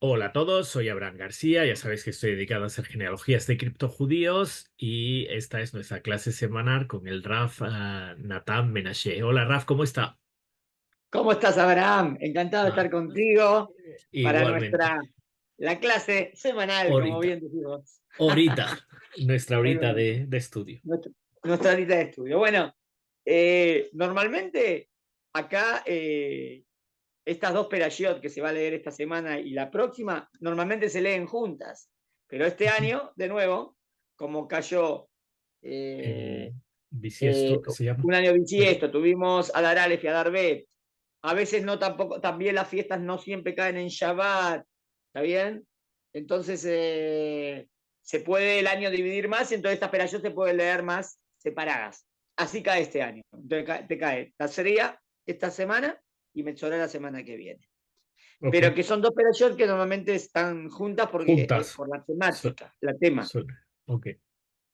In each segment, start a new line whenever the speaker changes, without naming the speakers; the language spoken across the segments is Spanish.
Hola a todos, soy Abraham García, ya sabéis que estoy dedicado a hacer genealogías de criptojudíos y esta es nuestra clase semanal con el Raf Natan Menashe. Hola Raf, ¿cómo está?
¿Cómo estás, Abraham? Encantado de
Ah,
estar contigo para
igualmente,
la clase semanal, como
ahorita,
bien decimos.
ahorita, nuestra
Muy
horita
bien.
de estudio.
Nuestra, nuestra lista de estudio. Bueno, normalmente acá estas dos perashiot que se va a leer esta semana y la próxima, normalmente se leen juntas. Pero este
Ujú.
año, de nuevo, como cayó
El
eh,
bisiesto, ¿qué se llama?
un año
Perdón.
bisiesto, tuvimos Adar Aleph y Adar Bet. A veces no tampoco, también las fiestas no siempre caen en Shabbat, ¿está bien? Entonces se puede el año dividir más y entonces estas perashot se pueden leer más separadas. Así cae este año. Entonces te cae Tazria esta semana y Metzorah la semana que viene.
Ok,
Pero que son dos perashot que normalmente están juntas porque
juntas.
por la
Su-
temática, la tema.
suele, ok,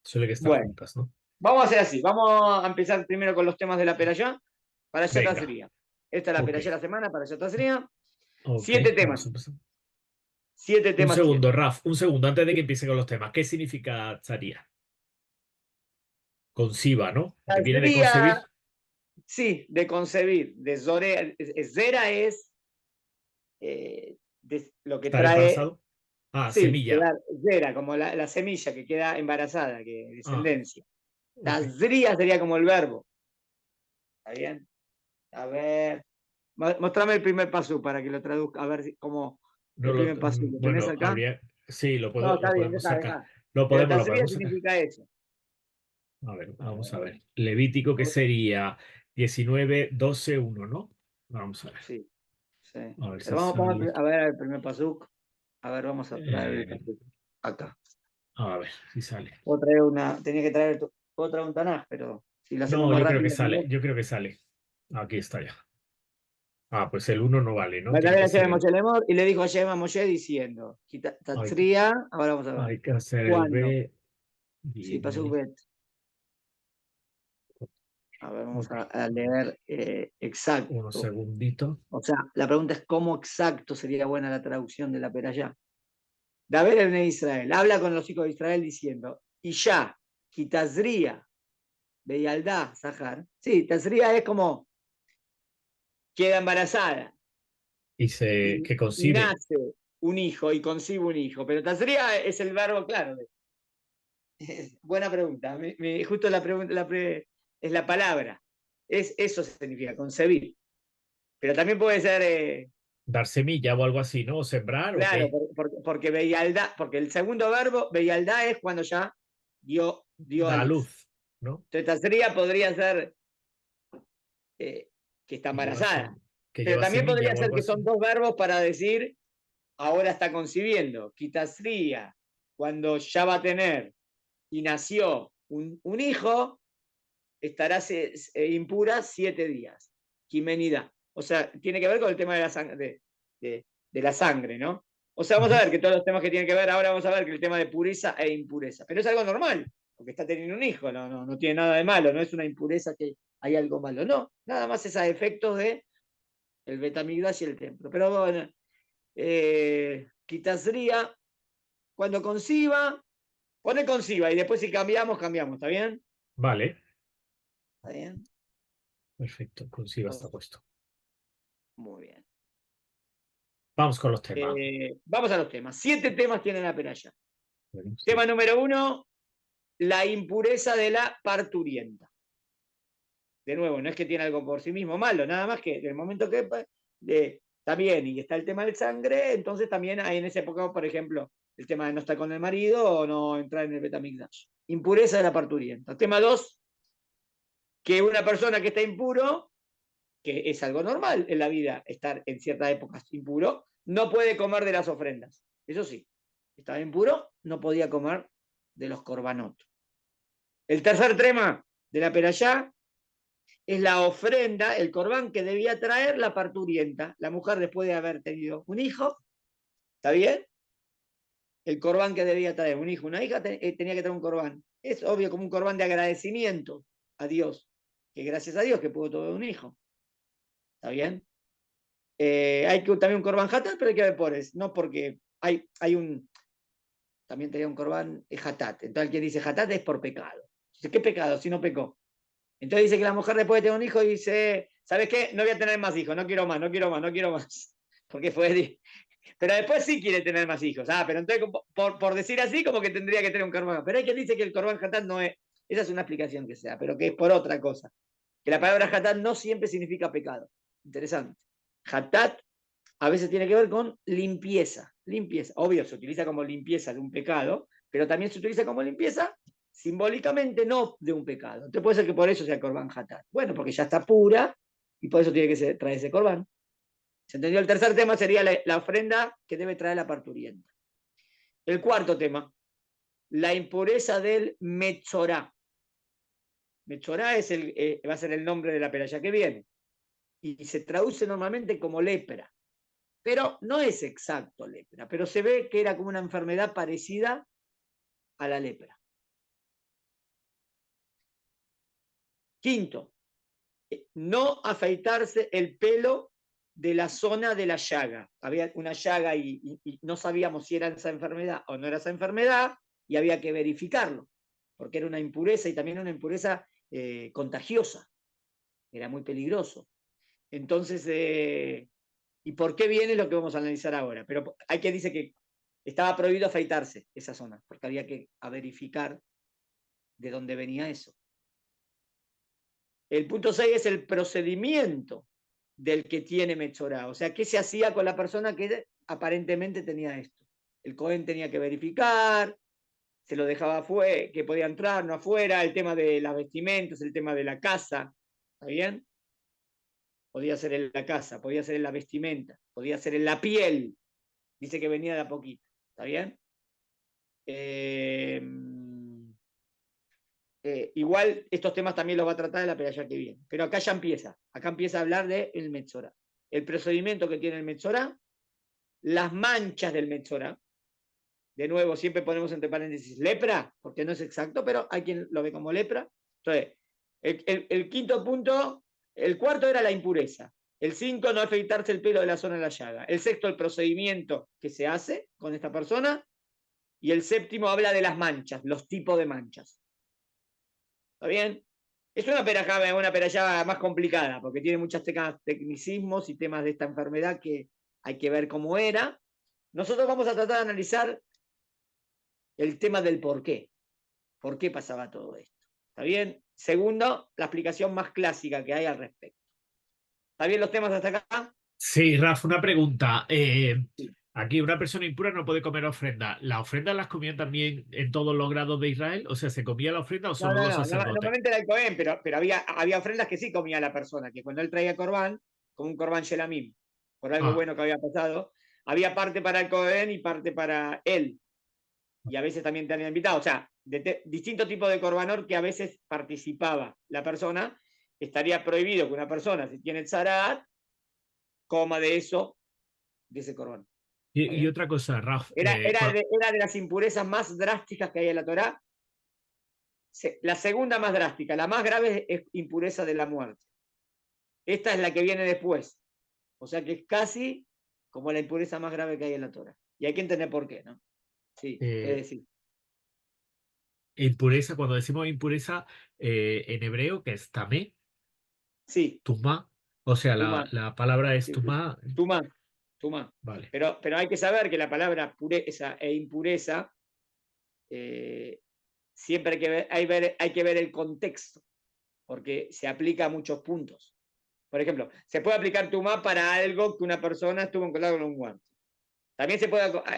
suele que estar
Bueno,
juntas, ¿no?
vamos a hacer así. Vamos a empezar primero con los temas de la perashá. Perashá
Venga,
Tazria. Esta es la
ok,
perashá de la semana, Perashá Tazria.
ok,
Siete
vamos a
temas.
empezar.
Siete
Un
temas
segundo,
tiene.
Raf, un segundo, antes de que empiece con los temas. ¿Qué significa tzaria? Conciba, ¿no? Que viene de
Tazria,
concebir.
sí, de concebir. De Zore, Zera es lo que
Estar
trae,
embarazado. Ah,
sí,
semilla.
quedar Zera, como la semilla que queda embarazada, que
Ah,
descendencia.
ok.
Tazria sería como el verbo. ¿Está bien? A ver. Mostrame el primer paso para que lo traduzca. A ver cómo
No
el
lo,
primer paso. ¿Lo tenés
bueno,
acá?
habría. Sí,
No,
lo
está bien,
podemos
deja,
sacar.
deja.
Lo
Pero Tazria
podemos sacar.
significa eso.
A ver,
A
vamos a
ver.
ver. Levítico, que sería 19, 12, 1, ¿no? Vamos a ver.
Sí, sí.
A ver
Pero
si
vamos
sale.
a ver el primer pasuk. A ver, vamos a traer el
eh,
pasuk. Acá.
a ver si sale.
Puedo traer una. Tenía que traer. Puedo traer un Tanaj, pero si lo hacemos
No,
más
yo creo que
rápido.
sale. Yo creo que sale. Aquí está ya. Ah, pues el uno no vale, ¿no? Tiene
Batalla
que
de
ser
Hashem
el.
Moshe Lemor y le dijo a Hashem a Moshe diciendo:
Hay que,
Tatzria, ahora vamos a ver.
hay que hacer el
¿Cuándo?
B.
Sí,
Viene
pasuk
ahí.
bet. A ver, vamos
Ok.
a leer
Unos
exacto.
segunditos.
O sea, la pregunta es cómo exacto sería buena la traducción de la perashá. David en Israel habla con los hijos de Israel diciendo: Y ya, Kitazria, Beyaldá, Sahar. Sí, Tazria es como queda embarazada
Que
y
concibe.
nace un hijo y concibe un hijo. Pero Tazria es el verbo, claro. Buena pregunta. Justo la pregunta es la palabra. Eso significa concebir. Pero también puede ser,
Dar semilla o algo así, ¿no? ¿O sembrar o
claro,
qué?
porque Beyaldá, porque el segundo verbo, Beyaldá, es cuando ya dio a
Da
luz.
luz, ¿no?
Entonces, Tazria podría ser eh, que está
Que lleva,
embarazada.
que
Pero
lleva
también
semilla
podría
o
ser
algo
que
así.
son dos verbos para decir ahora está concibiendo. Quitasría, cuando ya va a tener y nació un hijo, estará impura 7 días. Quimenidad. O sea, tiene que ver con el tema de la sangre, de la sangre, ¿no? O sea, vamos a
Ujú.
ver que todos los temas que tienen que ver, ahora vamos a ver que el tema de pureza e impureza. Pero es algo normal, porque está teniendo un hijo, no tiene nada de malo, no es una impureza que hay algo malo, no, nada más es a efectos de el Betamigdash y el templo. Pero bueno, Quitasría, cuando conciba, pone conciba y después si cambiamos, cambiamos, ¿está bien?
Vale,
¿Está bien?
perfecto. Conciba está puesto.
Muy bien.
Vamos con los temas.
Vamos a los temas. 7 temas tiene la peralla.
Bueno, sí.
Tema número 1, la impureza de la parturienta. De nuevo, no es que tiene algo por sí mismo malo, nada más que en el momento que está bien y está el tema de sangre, entonces también hay en esa época, por ejemplo, el tema de no estar con el marido o no entrar en el Betamigdash. Impureza de la parturienta. Tema 2, que una persona que está impuro, que es algo normal en la vida, estar en ciertas épocas impuro, no puede comer de las ofrendas. Eso sí, estaba impuro, no podía comer de los corbanot. El tercer tema de la perashá es la ofrenda, el corbán que debía traer la parturienta. La mujer, después de haber tenido un hijo, ¿está bien? El corbán que debía traer un hijo, una hija, tenía que traer un corbán. Es obvio como un corbán de agradecimiento a Dios, que gracias a Dios que pudo tener un hijo. ¿Está bien? Hay que también un Corban Hatat, pero hay que ver por eso, no porque hay un, también tenía un Corban Hatat. Entonces quien dice Hatat es por pecado. Dice, ¿qué pecado? Si no pecó. Entonces dice que la mujer después de tener un hijo dice, ¿sabes qué? No voy a tener más hijos, no quiero más, no quiero más, no quiero más. Porque fue, pero después sí quiere tener más hijos. Pero entonces, por decir así, como que tendría que tener un Corban. Pero hay quien dice que el Corban Hatat no es, esa es una explicación que sea, pero que es por otra cosa. Que la palabra Hatat no siempre significa pecado. Interesante. Hatat a veces tiene que ver con limpieza. Limpieza. Obvio, se utiliza como limpieza de un pecado, pero también se utiliza como limpieza simbólicamente no de un pecado. Entonces puede ser que por eso sea Corban Hatat. Bueno, porque ya está pura y por eso tiene que traer ese Corban. ¿Se entendió? El tercer tema sería la ofrenda que debe traer la parturienta. El cuarto tema, la impureza del Metzorá. Metzorá es va a ser el nombre de la peralla que viene. Y se traduce normalmente como lepra. Pero no es exacto lepra, pero se ve que era como una enfermedad parecida a la lepra. Quinto, no afeitarse el pelo de la zona de la llaga. Había una llaga y no sabíamos si era esa enfermedad o no era esa enfermedad y había que verificarlo, porque era una impureza y también una impureza contagiosa. Era muy peligroso. Entonces, ¿y por qué viene lo que vamos a analizar ahora? Pero hay que dice que estaba prohibido afeitarse esa zona, porque había que verificar de dónde venía eso. El punto 6 es el procedimiento del que tiene Metzorá. O sea, ¿qué se hacía con la persona que aparentemente tenía esto? El Cohen tenía que verificar, se lo dejaba afuera, que podía entrar, no afuera, el tema de las vestimentas, el tema de la casa, ¿está bien? Podía ser en la casa, podía ser en la vestimenta, podía ser en la piel. Dice que venía de a poquito, ¿está bien? Igual estos temas también los va a tratar en la peralla que viene. Pero acá ya empieza. Acá empieza a hablar del Metzorá. El procedimiento que tiene el Metzorá, las manchas del Metzorá. De nuevo, siempre ponemos entre paréntesis lepra, porque no es exacto, pero hay quien lo ve como lepra. Entonces, el quinto punto, el cuarto era la impureza. El 5, no afeitarse el pelo de la zona de la llaga. El sexto, el procedimiento que se hace con esta persona. Y el séptimo habla de las manchas, los tipos de manchas. ¿Está bien? Es una peralla más complicada, porque tiene muchos tecnicismos y temas de esta enfermedad que hay que ver cómo era. Nosotros vamos a tratar de analizar el tema del por qué. ¿Por qué pasaba todo esto? ¿Está bien? Segundo, la explicación más clásica que hay al respecto. ¿Está bien los temas hasta acá?
Sí, Rafa, una pregunta.
Sí.
Aquí una persona impura no puede comer ofrenda. ¿La ofrenda las comían también en todos los grados de Israel? O sea, ¿se comía la ofrenda o
No,
solo
no,
los
no.
sacerdotes?
Normalmente era el Cohen, pero había ofrendas que sí comía la persona, que cuando él traía corbán, como un corbán Shelamim, por algo
Ah,
bueno que había pasado, había parte para el Cohen y parte para él. Y a veces también tenían invitado. O sea, distintos tipos de corbanor que a veces participaba la persona. Estaría prohibido que una persona, si tiene tzarat, coma de eso, de ese corbán.
y otra cosa, Rafa,
Era de las impurezas más drásticas que hay en la Torá. La segunda más drástica, la más grave es impureza de la muerte. Esta es la que viene después. O sea que es casi como la impureza más grave que hay en la Torá. Y hay que entender por qué, ¿no? Sí, ¿qué
eh,
decir?
impureza, cuando decimos impureza en hebreo, que es tamé,
Sí,
tumá, o sea,
tumá.
la palabra es
Sí, sí.
tumá.
Tumá, tumá.
Vale.
Pero hay que saber que la palabra pureza e impureza eh, siempre hay que ver el contexto, porque se aplica a muchos puntos. Por ejemplo, se puede aplicar tumá para algo que una persona estuvo en contacto con un guante. También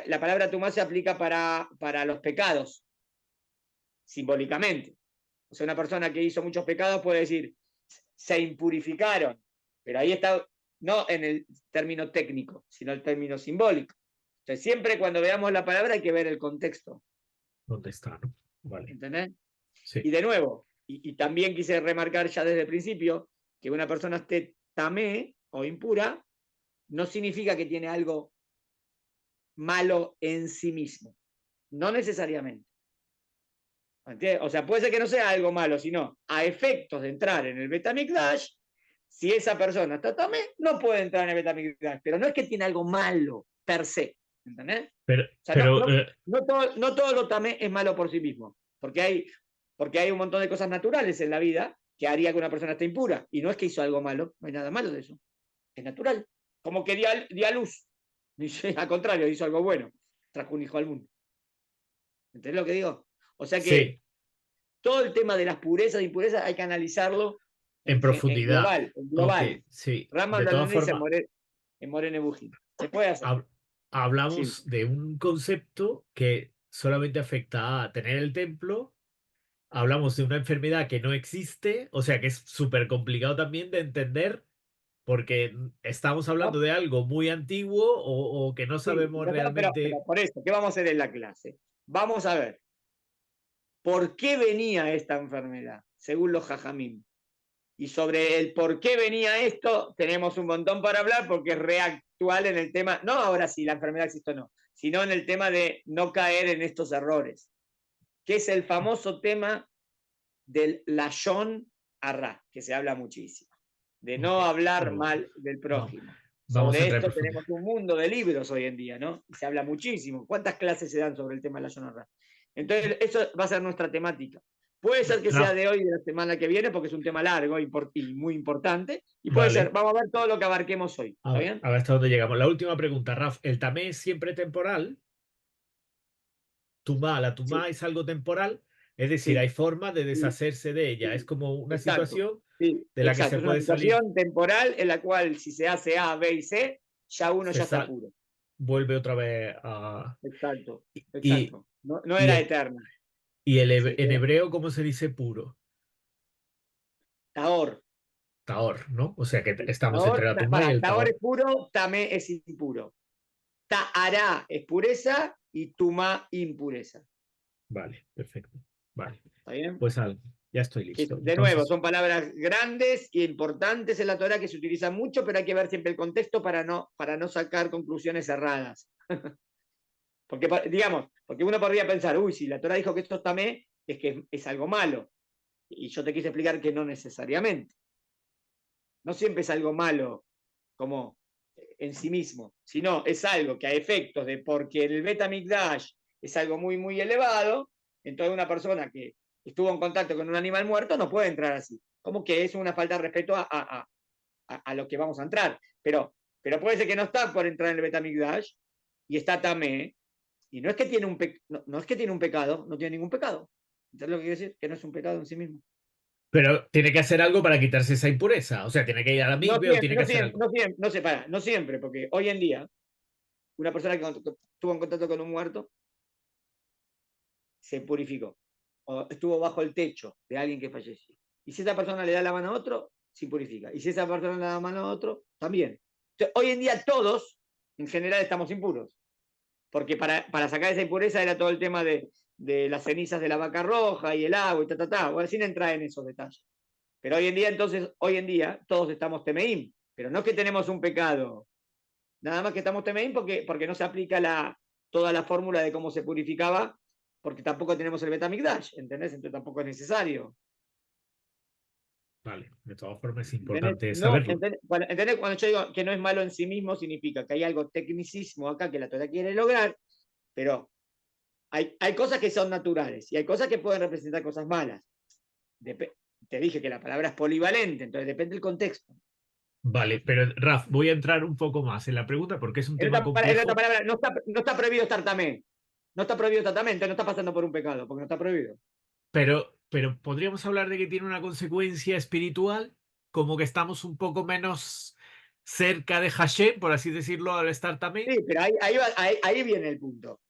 la palabra tumá se aplica para los pecados, simbólicamente. O sea, una persona que hizo muchos pecados puede decir, se impurificaron, pero ahí está, no en el término técnico, sino el término simbólico. Entonces, siempre cuando veamos la palabra hay que ver el contexto,
¿Dónde está, no? Vale.
¿entendés?
Sí.
Y de nuevo, y también quise remarcar ya desde el principio, que una persona esté tamé o impura, no significa que tiene algo malo en sí mismo, no necesariamente. ¿Entiendes? O sea, puede ser que no sea algo malo, sino a efectos de entrar en el Betamikdash, si esa persona está tamé, no puede entrar en el Betamigdash, pero no es que tiene algo malo per se, ¿entendés?
Pero,
O sea,
pero
no todo lo tamé es malo por sí mismo, porque hay un montón de cosas naturales en la vida que haría que una persona esté impura, y no es que hizo algo malo, no hay nada malo de eso, es natural, como que di a luz, al contrario, hizo algo bueno, trajo un hijo al mundo. ¿Entendés lo que digo? O sea que
sí,
todo el tema de las purezas e impurezas hay que analizarlo
en
en
profundidad.
global, en
Ok,
global.
sí.
Rambam
De
lo
todas
analiza
formas,
En Morene Bujín. Se puede hacer.
hab-
Sí.
hablamos de un concepto que solamente afecta a tener el templo. Hablamos de una enfermedad que no existe, o sea que es súper complicado también de entender porque estamos hablando
¿No?
de algo muy antiguo o que no
Sí,
sabemos
pero
realmente.
por eso, ¿qué vamos a hacer en la clase? Vamos a ver por qué venía esta enfermedad, según los jajamim. Y sobre el por qué venía esto, tenemos un montón para hablar porque es reactual en el tema, no ahora si la enfermedad existe o no, sino en el tema de no caer en estos errores, que es el famoso tema del lashon arra, que se habla muchísimo, de
Ok,
no hablar
oh,
mal del
vamos,
prójimo.
vamos a
Sobre
entrar en
esto
profundidad.
tenemos un mundo de libros hoy en día, ¿no? Y se habla muchísimo. ¿Cuántas clases se dan sobre el tema del lashon arra? Entonces, eso va a ser nuestra temática. Puede ser que sea
Raf,
de hoy y de la semana que viene, porque es un tema largo y muy importante. Y puede ser,
vale,
vamos a ver todo lo que abarquemos hoy. ¿Está bien?
a ver hasta dónde llegamos. La última pregunta, Raf, ¿el tamé es siempre temporal? La
Sí,
tumá es algo temporal, es decir, hay
sí,
forma de
sí,
deshacerse de ella. Es
sí.
como una
Exacto.
situación
Sí,
de la que se
exacto. Es una
puede salir,
situación temporal en la cual si se hace A, B y C, ya uno
se
ya está
sal,
puro.
vuelve otra vez a.
Exacto,
Y,
exacto. No, no
y,
era
en,
eterna.
y
Sí,
en hebreo, ¿cómo se dice puro?
Taor.
Taor, ¿no? O sea que
Sí,
estamos entre
Taor,
la tumá y
para,
el
Taor es
taor.
puro, Tamé es impuro. Tahará es pureza y Tumá impureza.
Vale, perfecto. Vale,
¿Está bien?
pues algo, ya estoy
Que,
listo.
de nuevo,
Entonces,
son palabras grandes e importantes en la Torah que se utilizan mucho, pero hay que ver siempre el contexto para no sacar conclusiones erradas. Porque, digamos, porque uno podría pensar, uy, si la Torah dijo que esto es tamé, es que es algo malo. Y yo te quise explicar que no necesariamente. No siempre es algo malo como en sí mismo, sino es algo que a efectos de porque el Betamigdash es algo muy, muy elevado, entonces una persona que estuvo en contacto con un animal muerto no puede entrar así. Como que es una falta de respeto a lo que vamos a entrar. Pero puede ser que no está por entrar en el Betamigdash y está tamé, y no es que tiene no es que tiene un pecado, no tiene ningún pecado. Entonces lo que quiere decir que no es un pecado en sí mismo.
pero tiene que hacer algo para quitarse esa impureza. O sea, tiene que ir a la
No
migbe o
siempre,
tiene que hacer algo.
no siempre, porque hoy en día una persona que estuvo en contacto con un muerto se purificó. O estuvo bajo el techo de alguien que falleció. Y si esa persona le da la mano a otro, se purifica. Y si esa persona le da la mano a otro, también. Entonces, hoy en día todos, en general, estamos impuros. Porque para sacar esa impureza era todo el tema de las cenizas de la vaca roja y el agua y ta. Bueno, sin entrar en esos detalles. Pero hoy en día, entonces, hoy en día, todos estamos temeim. Pero no es que tenemos un pecado. Nada más que estamos temeim porque no se aplica toda la fórmula de cómo se purificaba, porque tampoco tenemos el Betamigdash, ¿entendés? Entonces tampoco es necesario.
Vale, de todas formas es
¿Entendés?
importante
No,
saberlo.
¿entendés? Cuando yo digo que no es malo en sí mismo, significa que hay algo tecnicismo acá que la Torah quiere lograr, pero hay cosas que son naturales y hay cosas que pueden representar cosas malas. Dep Te dije que la palabra es polivalente, entonces depende del contexto.
Vale, pero Raf, voy a entrar un poco más en la pregunta porque es un tema
En otra
complejo,
palabra, no está prohibido estar tamé. No está prohibido estar tamé, entonces no está pasando por un pecado, porque no está prohibido.
pero podríamos hablar de que tiene una consecuencia espiritual, como que estamos un poco menos cerca de Hashem, por así decirlo, al estar también.
Sí, pero ahí viene el punto.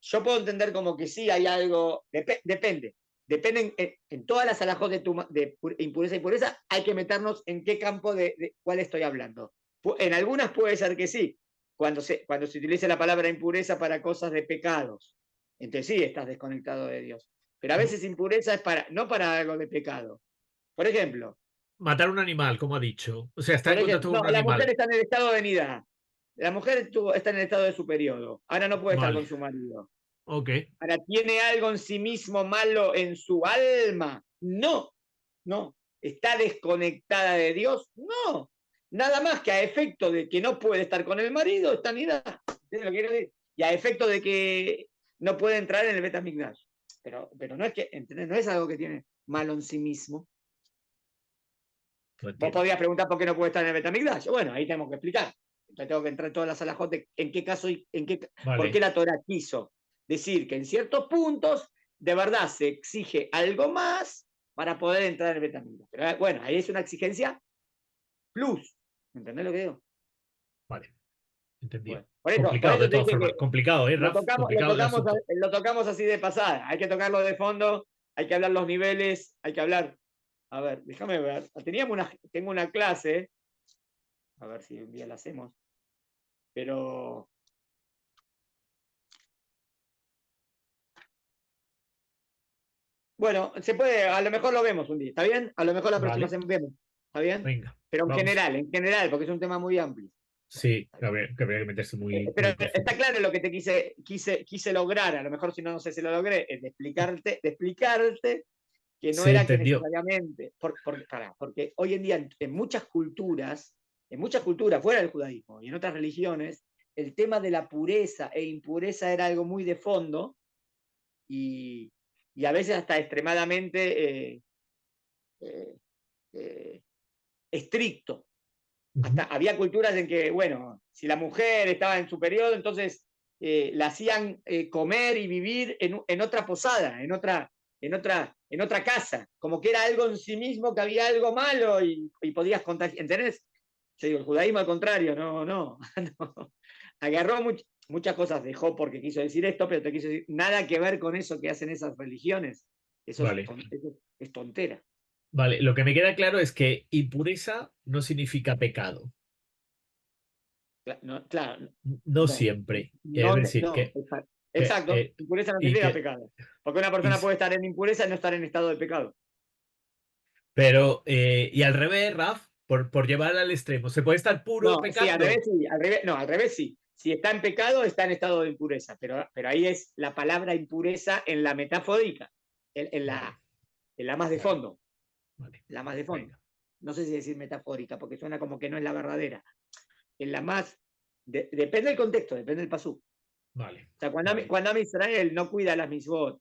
Yo puedo entender como que sí hay algo, depende. Depende en todas las alajos de impureza y pureza, hay que meternos en qué campo de cuál estoy hablando. En algunas puede ser que sí, cuando se utiliza la palabra impureza para cosas de pecados. Entonces sí estás desconectado de Dios. Pero a veces impureza es no para algo de pecado. Por ejemplo,
Matar un animal, como ha dicho. O sea, está en contacto con
no,
un
la mujer
animal.
está en el estado de nidad. La mujer está en el estado de su periodo. Ahora no puede estar
Vale,
con su marido.
ok.
Ahora, ¿tiene algo en sí mismo malo en su alma? No, no. ¿Está desconectada de Dios? No. Nada más que a efecto de que no puede estar con el marido, está nida. ¿Entiendes lo que quiero decir? Y a efecto de que no puede entrar en el Betamigdash. Pero no es que, ¿entendés? No es algo que tiene malo en sí mismo.
No
Vos
entiendo.
podrías preguntar por qué no puede estar en el Betamigdash. Bueno, ahí tenemos que explicar. Entonces tengo que entrar en todas las alajot de en qué caso y por qué
Vale,
la Torah quiso decir que en ciertos puntos de verdad se exige algo más para poder entrar en el Betamigdash. Pero bueno, ahí es una exigencia plus. ¿Entendés lo que digo?
vale, entendido.
Bueno, por
Complicado, de
eso te
todas
dije que
formas. Complicado,
lo
Raf?
tocamos, lo
Complicado el
tocamos,
asunto.
lo tocamos así de pasada. Hay que tocarlo de fondo, hay que hablar los niveles, hay que hablar. A ver, déjame ver. Tengo una clase, a ver si un día la hacemos, pero bueno, se puede, a lo mejor lo vemos un día, ¿está bien? A lo mejor la próxima
Vale,
semana vemos, ¿está bien?
venga,
Pero
vamos.
en general, porque es un tema muy amplio. Bueno,
Sí,
está bien.
que habría que meterse muy,
Pero
muy profundo.
está claro lo que te quise lograr, a lo mejor si no, no sé si lo logré, es de explicarte que no
Se
era que
entendió.
necesariamente, porque hoy en día en muchas culturas fuera del judaísmo y en otras religiones, el tema de la pureza e impureza era algo muy de fondo y, y a veces hasta extremadamente eh, eh, estricto.
Ujú.
Hasta había culturas en que, bueno, si la mujer estaba en su periodo, entonces la hacían comer y vivir en otra posada, en otra casa, como que era algo en sí mismo, que había algo malo y podías contagiar. ¿Entendés? Yo digo, el judaísmo al contrario, no, no. no. Agarró muchas cosas, dejó porque quiso decir esto, pero te quiso decir nada que ver con eso que hacen esas religiones.
Vale,
Eso es tontera.
vale. Lo que me queda claro es que impureza no significa pecado.
No, claro,
No
no,
siempre. Es
no,
decir,
no,
que,
exacto, impureza no
y
significa
que,
pecado. Porque una
y,
persona puede estar en impureza y no estar en estado de pecado.
pero, y al revés, Raf, por llevar al extremo, ¿se puede estar puro
No, sí, al revés
pecando?
sí, al revés, no, al revés sí. Si está en pecado, está en estado de impureza, pero ahí es la palabra impureza en la metafórica, en, en
Vale,
la, en la más de
vale,
fondo,
vale.
la más de fondo.
Venga,
No sé si decir metafórica, porque suena como que no es la verdadera. En la más, depende del contexto, depende del pasú.
vale,
O sea,
vale.
cuando Israel no cuida las misbot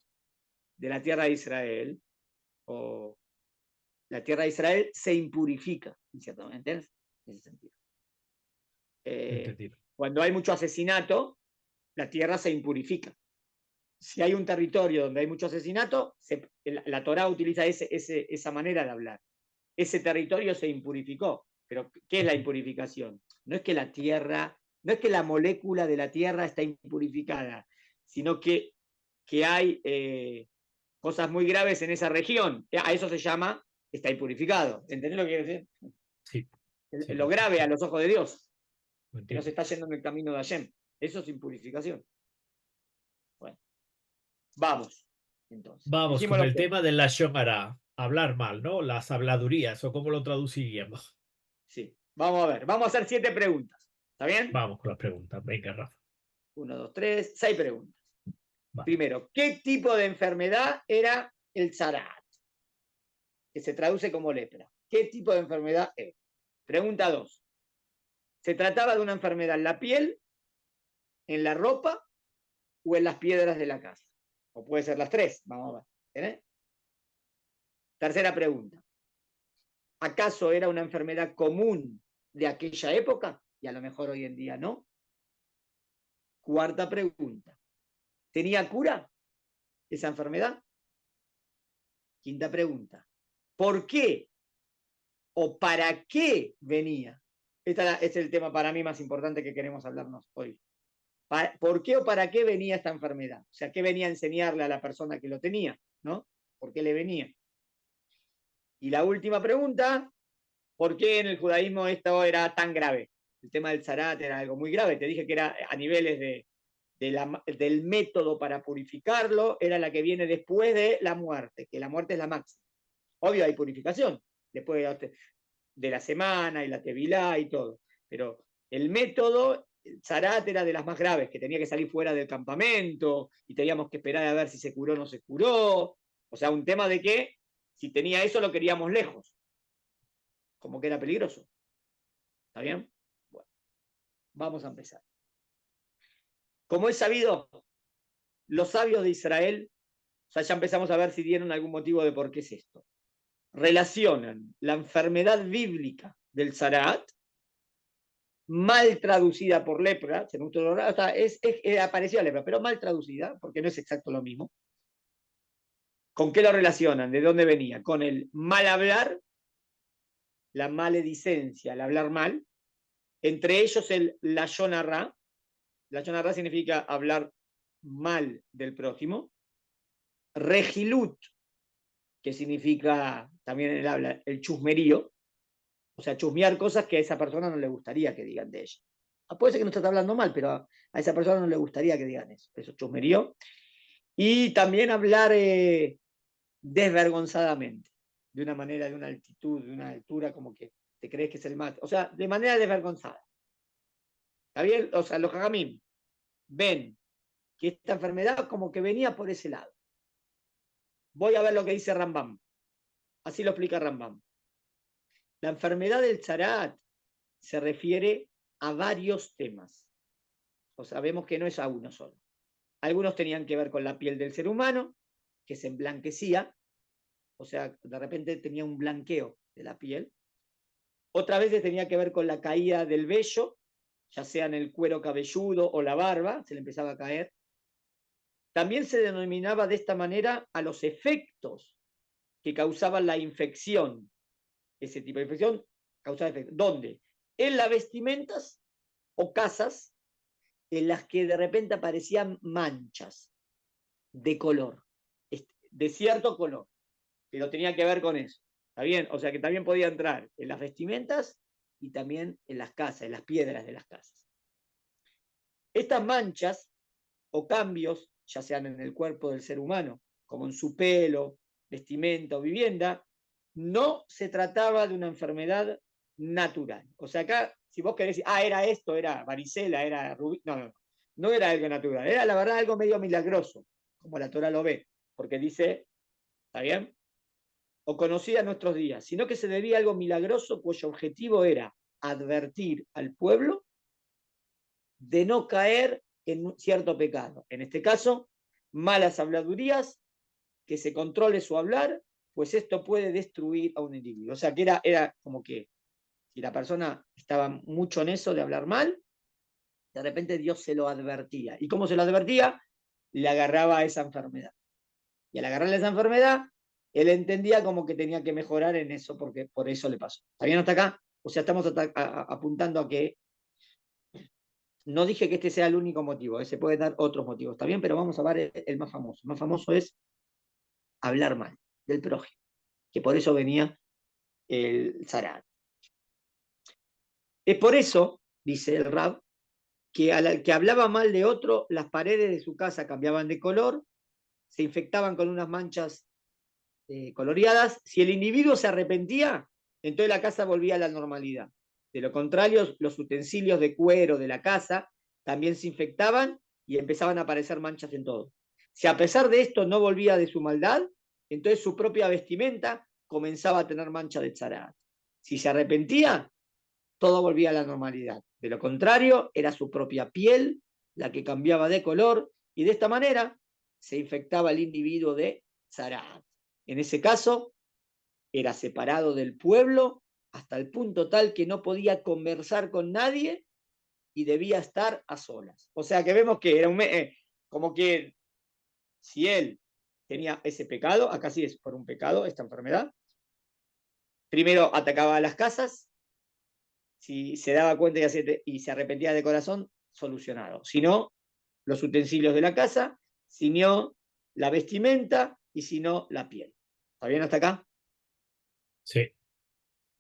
de la tierra de Israel, o la tierra de Israel se impurifica, en cierto momento, en ese sentido.
Entendido.
Cuando hay mucho asesinato, la tierra se impurifica. Si hay un territorio donde hay mucho asesinato, la Torá utiliza esa manera de hablar. Ese territorio se impurificó. Pero, ¿qué es la impurificación? No es que la tierra, no es que la molécula de la tierra está impurificada, sino que hay cosas muy graves en esa región. A eso se llama, está impurificado. ¿Entendés lo que quiero decir?
Sí, sí,
Lo grave a los ojos de Dios,
lo
que no se
entiendo.
está yendo en el camino de Hashem. Eso es impurificación. Bueno, vamos. Entonces,
Vamos
dijimos
con
lo
el
que.
tema de la Shomara. Hablar mal, ¿no? Las habladurías, o cómo lo traduciríamos.
Sí, vamos a ver. Vamos a hacer 7 preguntas. ¿Está bien?
Vamos con las preguntas. Venga, Rafa.
1, 2, 3, 6 preguntas.
Vale.
Primero, ¿qué tipo de enfermedad era el Zarat? Que se traduce como lepra. ¿Qué tipo de enfermedad es? Pregunta 2. ¿Se trataba de una enfermedad en la piel, en la ropa o en las piedras de la casa? O puede ser las 3. Vamos a ver. ¿Eh? Tercera pregunta. ¿Acaso era una enfermedad común de aquella época? Y a lo mejor hoy en día no. Cuarta pregunta. ¿Tenía cura esa enfermedad? Quinta pregunta. ¿Por qué o para qué venía? Este es el tema para mí más importante que queremos hablarnos hoy. ¿Por qué o para qué venía esta enfermedad? O sea, ¿qué venía a enseñarle a la persona que lo tenía? ¿No? ¿Por qué le venía? Y la última pregunta, ¿por qué en el judaísmo esto era tan grave? El tema del zarat era algo muy grave. Te dije que era a niveles del método para purificarlo, era la que viene después de la muerte, que la muerte es la máxima. Obvio hay purificación, después de la semana y la tevilá y todo, pero el método, el zarat era de las más graves, que tenía que salir fuera del campamento y teníamos que esperar a ver si se curó o no se curó. O sea, un tema de que si tenía eso lo queríamos lejos. como que era peligroso. ¿Está bien? Bueno, vamos a empezar. Como es sabido, los sabios de Israel, o sea, ya empezamos a ver si tienen algún motivo de por qué es esto. Relacionan la enfermedad bíblica del Zaraat, mal traducida por lepra, o sea, es parecida a lepra, pero mal traducida, porque no es exacto lo mismo. ¿Con qué lo relacionan? ¿De dónde venía? Con el mal hablar, la maledicencia, el hablar mal, entre ellos el lashon hara. Lashon hara significa hablar mal del prójimo. Regilut, que significa también el habla, el chusmerío, o sea, chusmear cosas que a esa persona no le gustaría que digan de ella. Puede ser que no esté hablando mal, pero a esa persona no le gustaría que digan eso. Eso es chusmerío. Y también hablar desvergonzadamente, de una manera, de una altitud, de una altura, como que te crees que es el más. O sea, de manera desvergonzada. ¿Está bien? O sea, los jajamim ven que esta enfermedad como que venía por ese lado. Voy a ver lo que dice Rambam. Así lo explica Rambam. La enfermedad del Tzaraat se refiere a varios temas. O sea, vemos que no es a uno solo. Algunos tenían que ver con la piel del ser humano, que se emblanquecía, o sea, de repente tenía un blanqueo de la piel. Otras veces tenía que ver con la caída del vello, ya sea en el cuero cabelludo o la barba, se le empezaba a caer. También se denominaba de esta manera a los efectos que causaban la infección. Ese tipo de infección causaba efectos. ¿Dónde? En las vestimentas o casas en las que de repente aparecían manchas de color, de cierto color, pero tenía que ver con eso. ¿Está bien? O sea que también podía entrar en las vestimentas y también en las casas, en las piedras de las casas. Estas manchas o cambios, ya sean en el cuerpo del ser humano, como en su pelo, vestimenta o vivienda, no se trataba de una enfermedad natural. O sea, acá, si vos querés decir, era esto, era varicela, era rubí, no era algo natural, era la verdad algo medio milagroso, como la Torah lo ve, porque dice, ¿está bien? O conocida en nuestros días, sino que se debía a algo milagroso cuyo objetivo era advertir al pueblo de no caer en cierto pecado. En este caso, malas habladurías, que se controle su hablar, pues esto puede destruir a un individuo. O sea, que era como que si la persona estaba mucho en eso de hablar mal, de repente Dios se lo advertía. ¿Y cómo se lo advertía? Le agarraba esa enfermedad. Y al agarrarle esa enfermedad, él entendía como que tenía que mejorar en eso, porque por eso le pasó. ¿Está bien hasta acá? O sea, estamos apuntando a que no dije que este sea el único motivo, se pueden dar otros motivos, ¿está bien? Pero vamos a ver el más famoso. El más famoso es hablar mal del prójimo, que por eso venía el Zaraat. Es por eso, dice el Rab, que al que hablaba mal de otro, las paredes de su casa cambiaban de color, se infectaban con unas manchas coloreadas. Si el individuo se arrepentía, entonces la casa volvía a la normalidad. De lo contrario, los utensilios de cuero de la casa también se infectaban y empezaban a aparecer manchas en todo. Si a pesar de esto no volvía de su maldad, entonces su propia vestimenta comenzaba a tener mancha de tzaraat. Si se arrepentía, todo volvía a la normalidad. De lo contrario, era su propia piel la que cambiaba de color y de esta manera se infectaba el individuo de tzaraat. En ese caso, era separado del pueblo hasta el punto tal que no podía conversar con nadie y debía estar a solas. O sea que vemos que era como que si él tenía ese pecado, acá sí es por un pecado, esta enfermedad, primero atacaba a las casas, si se daba cuenta y se arrepentía de corazón, solucionado. Si no, los utensilios de la casa, si no, la vestimenta y si no, la piel. ¿Está bien hasta acá?
Sí.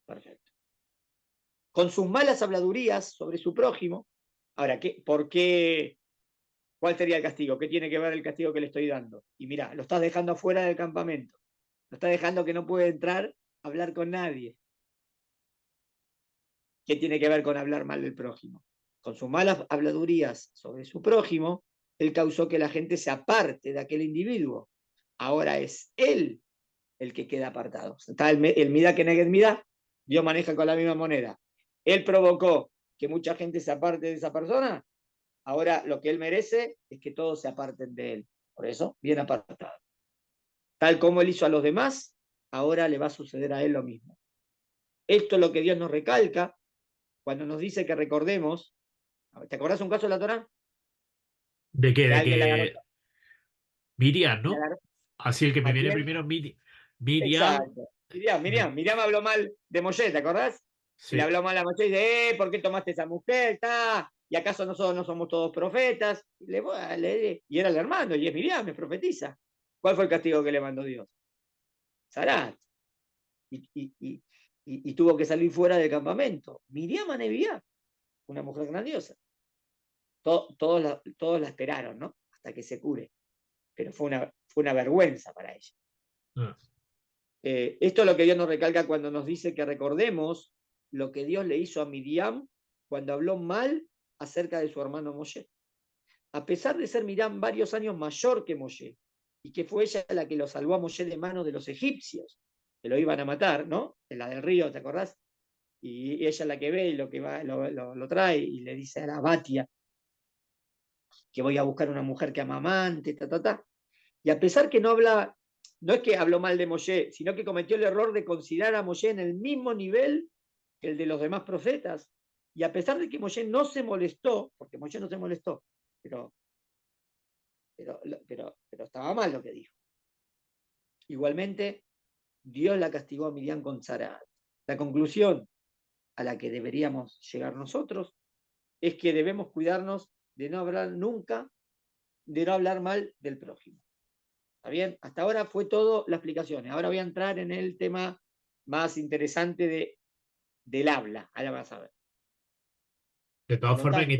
Perfecto. Con sus malas habladurías sobre su prójimo. Ahora, ¿por qué? ¿Cuál sería el castigo? ¿Qué tiene que ver el castigo que le estoy dando? Y mira, lo estás dejando afuera del campamento. Lo estás dejando que no puede entrar a hablar con nadie. ¿Qué tiene que ver con hablar mal del prójimo? Con sus malas habladurías sobre su prójimo, él causó que la gente se aparte de aquel individuo. Ahora es él el que queda apartado. Está el Midá que Neged Midá. Dios maneja con la misma moneda. Él provocó que mucha gente se aparte de esa persona. Ahora lo que él merece es que todos se aparten de él. Por eso, bien apartado. Tal como él hizo a los demás, ahora le va a suceder a él lo mismo. Esto es lo que Dios nos recalca cuando nos dice que recordemos. ¿Te acordás un caso de la Torá?
¿De qué?
Que
De
alguien
que Miriam,
la
¿no?
agarró.
Así el que me
¿A
viene
quién?
primero, Miriam.
Exacto. Miriam habló mal de Moshe, ¿te acordás? Y le
Sí.
habló mal a Moshe y dice, ¿por qué tomaste esa mujer? ¿Tá? ¿Y acaso nosotros no somos todos profetas? Y era el hermano, y es Miriam, es profetiza. ¿Cuál fue el castigo que le mandó Dios? Sarat. Y tuvo que salir fuera del campamento. Miriam Anevía, una mujer grandiosa. Todos la esperaron, ¿no? Hasta que se cure. Pero fue una vergüenza para ella.
Ah,
Esto es lo que Dios nos recalca cuando nos dice que recordemos lo que Dios le hizo a Miriam cuando habló mal acerca de su hermano Moshe. A pesar de ser Miriam varios años mayor que Moshe, y que fue ella la que lo salvó a Moshe de manos de los egipcios, que lo iban a matar, ¿no? En la del río, ¿te acordás? Y ella es la que ve y lo que va, lo trae y le dice a la Batia que voy a buscar una mujer que amamante, ta, ta, ta. Y a pesar que no habla, no es que habló mal de Moshe, sino que cometió el error de considerar a Moshe en el mismo nivel que el de los demás profetas. Y a pesar de que Moshe no se molestó, porque Moshe no se molestó, pero, pero estaba mal lo que dijo. Igualmente, Dios la castigó a Miriam con Zara. La conclusión a la que deberíamos llegar nosotros es que debemos cuidarnos de no hablar nunca, de no hablar mal del prójimo. ¿Está bien? Hasta ahora fue todo la explicación. Ahora voy a entrar en el tema más interesante del habla. Ahora vas a ver.
de
Por
todas
lo
formas,
tanto,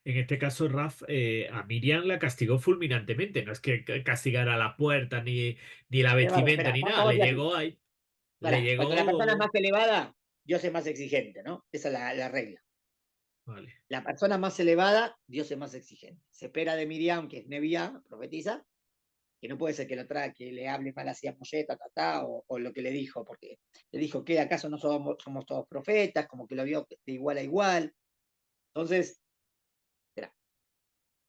en este caso, Raf, a Miriam la castigó fulminantemente. No es que castigara la puerta, ni la
es verdad,
vestimenta,
espera,
ni nada.
vamos
Le
a decir,
llegó ahí. Le
para, cuando la persona es más
llegó.
elevada, Dios es más exigente, ¿no? Esa es la regla.
Vale.
La persona más elevada, Dios es más exigente. Se espera de Miriam, que es Nevía, profetiza, que no puede ser que lo trae, que le hable mal así a Moshe, o lo que le dijo, porque le dijo que acaso no somos todos profetas, como que lo vio de igual a igual. Entonces, espera,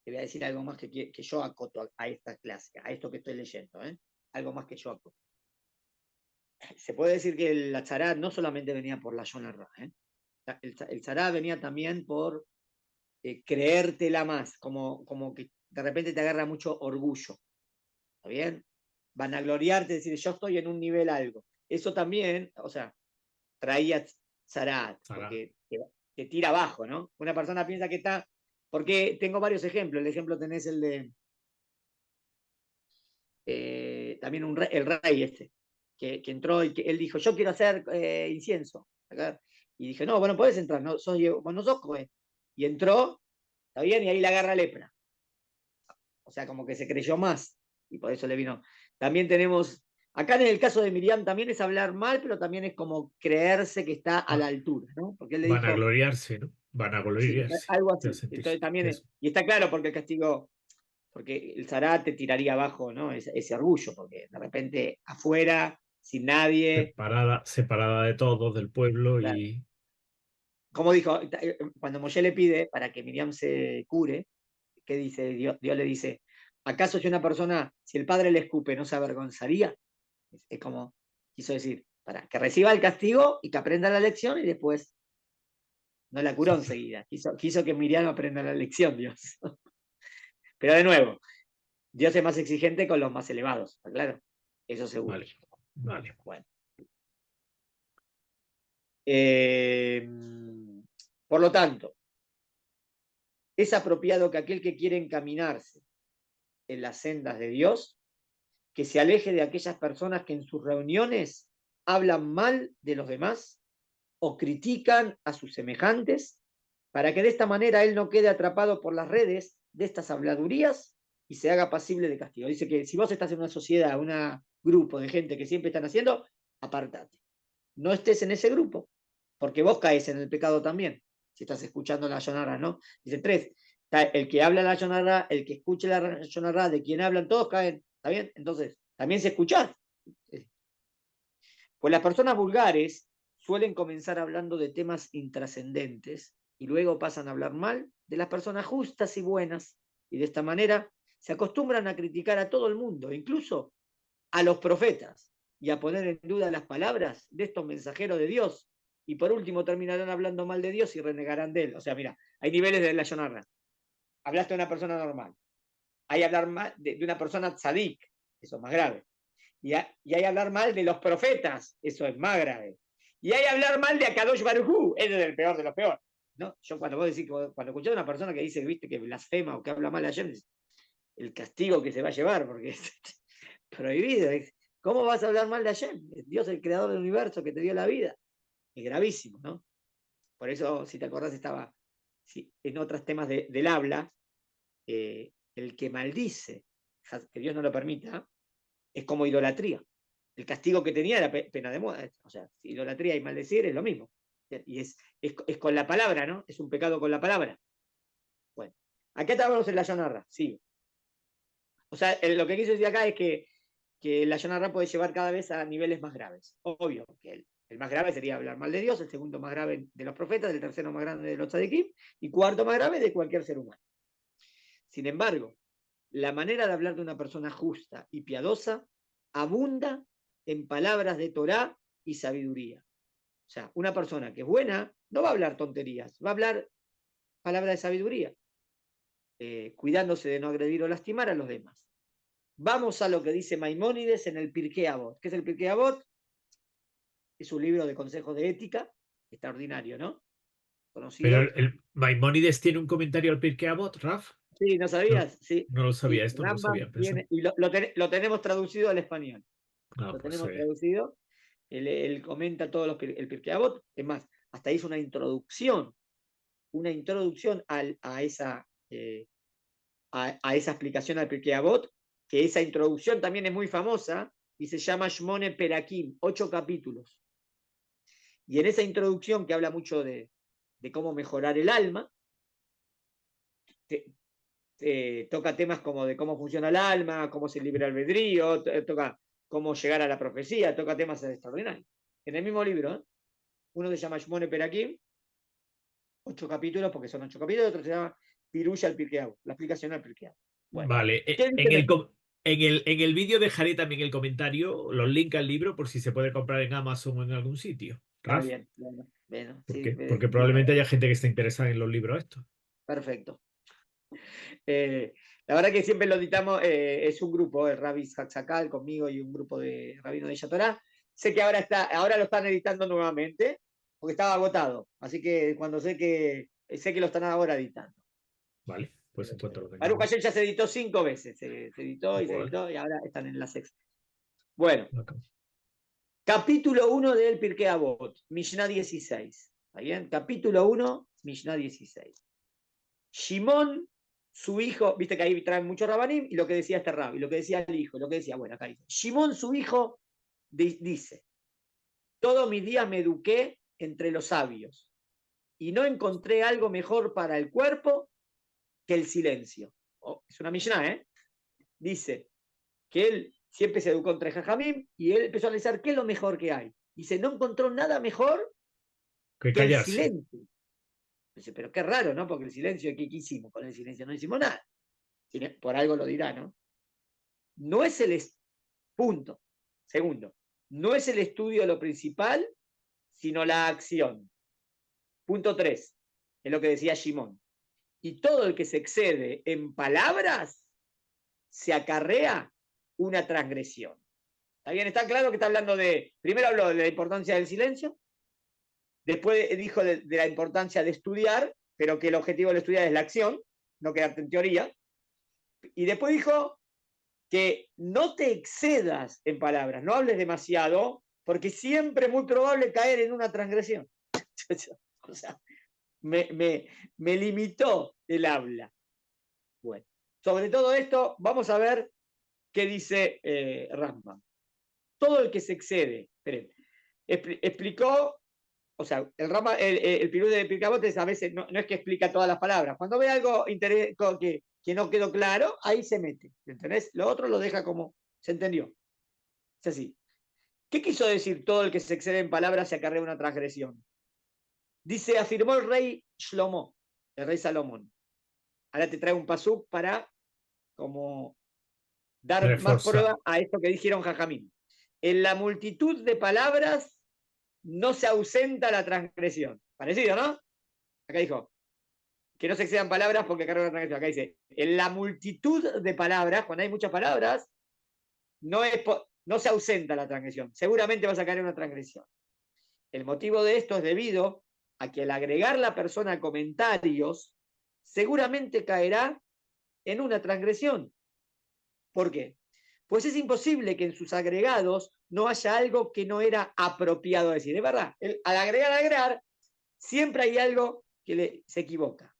te voy a decir algo más que yo acoto a esta clase, a esto que estoy leyendo, ¿eh? Algo más que yo acoto. Se puede decir que la chará no solamente venía por la Yonah, ¿eh? El chará venía también por creértela más, como que de repente te agarra mucho orgullo, ¿está bien? Vanagloriarte, decir, yo estoy en un nivel algo. Eso también, o sea, traía Zarat,
Sara.
porque te tira abajo, ¿no? Una persona piensa que está, porque tengo varios ejemplos, el ejemplo tenés el de también el rey este, que entró y que él dijo, yo quiero hacer incienso. Acá. Y dije, no, bueno, podés entrar, no, vos no sos Cohen. Y entró, está bien, y ahí le agarra lepra. O sea, como que se creyó más, y por eso le vino. También tenemos, acá en el caso de Miriam, también es hablar mal, pero también es como creerse que está a la
Va-
altura, ¿no? Porque él le
Van a
dijo,
gloriarse, ¿no? Van a
sí,
gloriarse.
algo
Ya
así.
sentís.
Entonces también,
Eso.
y está claro porque el castigo, porque el Zará te tiraría abajo, ¿no? Ese orgullo, porque de repente afuera, sin nadie,
Separada de todos, del pueblo
claro.
y.
Como dijo, cuando Moshe le pide para que Miriam se cure, ¿qué dice Dios? Dios le dice, ¿acaso si una persona, si el padre le escupe, no se avergonzaría? Es como, quiso decir, para que reciba el castigo y que aprenda la lección y después no la curó
Sí, claro.
enseguida. Quiso que Miriam aprenda la lección, Dios. Pero de nuevo, Dios es más exigente con los más elevados, ¿está claro? Eso seguro.
Vale. Vale.
Bueno. Por lo tanto, es apropiado que aquel que quiere encaminarse en las sendas de Dios, que se aleje de aquellas personas que en sus reuniones hablan mal de los demás o critican a sus semejantes, para que de esta manera él no quede atrapado por las redes de estas habladurías y se haga pasible de castigo. Dice que si vos estás en una sociedad, un grupo de gente que siempre están haciendo, apartate. No estés en ese grupo, porque vos caes en el pecado también, si estás escuchando la Yonara, ¿no? Dice tres, el que habla la Yonara, el que escuche la Yonara, de quien hablan, todos caen, ¿está bien? Entonces, también se escuchar. Pues las personas vulgares suelen comenzar hablando de temas intrascendentes y luego pasan a hablar mal de las personas justas y buenas, y de esta manera se acostumbran a criticar a todo el mundo, incluso a los profetas, y a poner en duda las palabras de estos mensajeros de Dios, y por último terminarán hablando mal de Dios y renegarán de él. O sea, mira, hay niveles de la Yonarra. Hablaste de una persona normal, hay hablar mal de una persona tzadik, eso es más grave. Y hay hablar mal de los profetas, eso es más grave. Y hay hablar mal de Akadosh Baruj Hu, ese es el peor de los peores. ¿No? Yo cuando vos decís, cuando escuchás a una persona que dice, viste, que blasfema o que habla mal a Hashem, el castigo que se va a llevar, porque es prohibido. ¿Cómo vas a hablar mal de Hashem? Dios, el creador del universo que te dio la vida. Es gravísimo, ¿no? Por eso, si te acordás, estaba en otros temas del habla, el que maldice, que Dios no lo permita, es como idolatría. El castigo que tenía era pena de muerte. O sea, idolatría y maldecir es lo mismo. Y es con la palabra, ¿no? Es un pecado con la palabra. Bueno, acá estamos en la Yonarra, sí. O sea, lo que quiso decir acá es que la Yonarra puede llevar cada vez a niveles más graves. Obvio que el más grave sería hablar mal de Dios, el segundo más grave de los profetas, el tercero más grande de los tzadikim, y cuarto más grave de cualquier ser humano. Sin embargo, la manera de hablar de una persona justa y piadosa abunda en palabras de Torá y sabiduría. O sea, una persona que es buena no va a hablar tonterías, va a hablar palabras de sabiduría, cuidándose de no agredir o lastimar a los demás. Vamos a lo que dice Maimónides en el Pirkei Avot. ¿Qué es el Pirkei Avot? Es un libro de consejos de ética, extraordinario, ¿no?
Pero
Conocido.
el Maimónides tiene un comentario al Pirkei Avot, Raf.
Sí, ¿no
No,
sabías? Sí.
no lo
Sí.
sabía, esto no lo
Rambam
sabía, pensaba.
tiene, y lo tenemos traducido al español.
Ah,
Lo
pues
tenemos traducido. Él comenta todos el Pirkei Avot. Es más, hasta hizo una introducción a esa explicación al Pirkei Avot, que esa introducción también es muy famosa y se llama Shmone Perakim, 8 capítulos. Y en esa introducción, que habla mucho de cómo mejorar el alma, toca temas como de cómo funciona el alma, cómo se libera el albedrío, toca cómo llegar a la profecía, toca temas extraordinarios. En el mismo libro, uno se llama Shmone Perakim, 8 capítulos, porque son 8 capítulos, otro se llama Pirulla al Pirkei Avot, la explicación al Pirkei Avot. Bueno,
Vale,
¿qué
en
dicen?
en el vídeo dejaré también el comentario, los links al libro por si se puede comprar en Amazon o en algún sitio.
Está
Raf,
bien, bueno, sí,
porque probablemente haya gente que esté interesada en los libros estos.
perfecto. La verdad que siempre lo editamos, es un grupo, el Rabbi Hatzakal conmigo y un grupo de rabinos de Yatorá. Sé que ahora lo están editando nuevamente, porque estaba agotado. Así que cuando sé que lo están ahora editando.
Vale, pues en cuanto lo
Baruch
tengamos.
Hashem ya se editó 5 veces. Se editó y se
Vale,
editó y ahora están en la sexta. Bueno,
acá.
capítulo 1 del Pirkei Avot, Mishnah 16. ¿Está bien? Capítulo 1, Mishnah 16. Shimón, su hijo, viste que ahí traen mucho rabanim, y lo que decía este rabbi, lo que decía el hijo, lo que decía, bueno, acá dice, Shimón, su hijo, dice, todos mis días me eduqué entre los sabios y no encontré algo mejor para el cuerpo que el silencio. Oh, es una Mishnah, ¿eh? Dice que él siempre se educó entre Jajamim y él empezó a analizar qué es lo mejor que hay. Dice, no encontró nada mejor
Que
que el
callarse.
silencio. Dice, pero qué raro, ¿no? Porque el silencio, ¿qué hicimos con el silencio? No hicimos nada. Por algo lo dirá, ¿no? No es el punto. Segundo, no es el estudio lo principal, sino la acción. Punto 3, es lo que decía Shimón. Y todo el que se excede en palabras se acarrea una transgresión. ¿Está bien? ¿Está claro que está hablando de... Primero habló de la importancia del silencio, después dijo de la importancia de estudiar, pero que el objetivo del estudiar es la acción, no quedarte en teoría. Y después dijo que no te excedas en palabras, no hables demasiado, porque siempre es muy probable caer en una transgresión. O sea, me limitó el habla. Bueno, sobre todo esto, vamos a ver qué dice Rambam. Todo el que se excede, explicó, o sea, el pirú de Pircabotes a veces no es que explica todas las palabras. Cuando ve algo que no quedó claro, ahí se mete. ¿Entendés? Lo otro lo deja como se entendió. Es así. ¿Qué quiso decir todo el que se excede en palabras se acarrea una transgresión? Dice, afirmó el rey Shlomo, el rey Salomón. Ahora te traigo un pasuk para como dar más
Reforzar.
prueba a esto que dijeron Jajamín. En la multitud de palabras no se ausenta la transgresión. Parecido, ¿no? Acá dijo, que no se excedan palabras porque carga una transgresión. Acá dice, en la multitud de palabras, cuando hay muchas palabras, no se ausenta la transgresión. Seguramente vas a caer en una transgresión. El motivo de esto es debido a que al agregar la persona a comentarios, seguramente caerá en una transgresión. ¿Por qué? Pues es imposible que en sus agregados no haya algo que no era apropiado decir. Es verdad, al agregar, siempre hay algo que se equivoca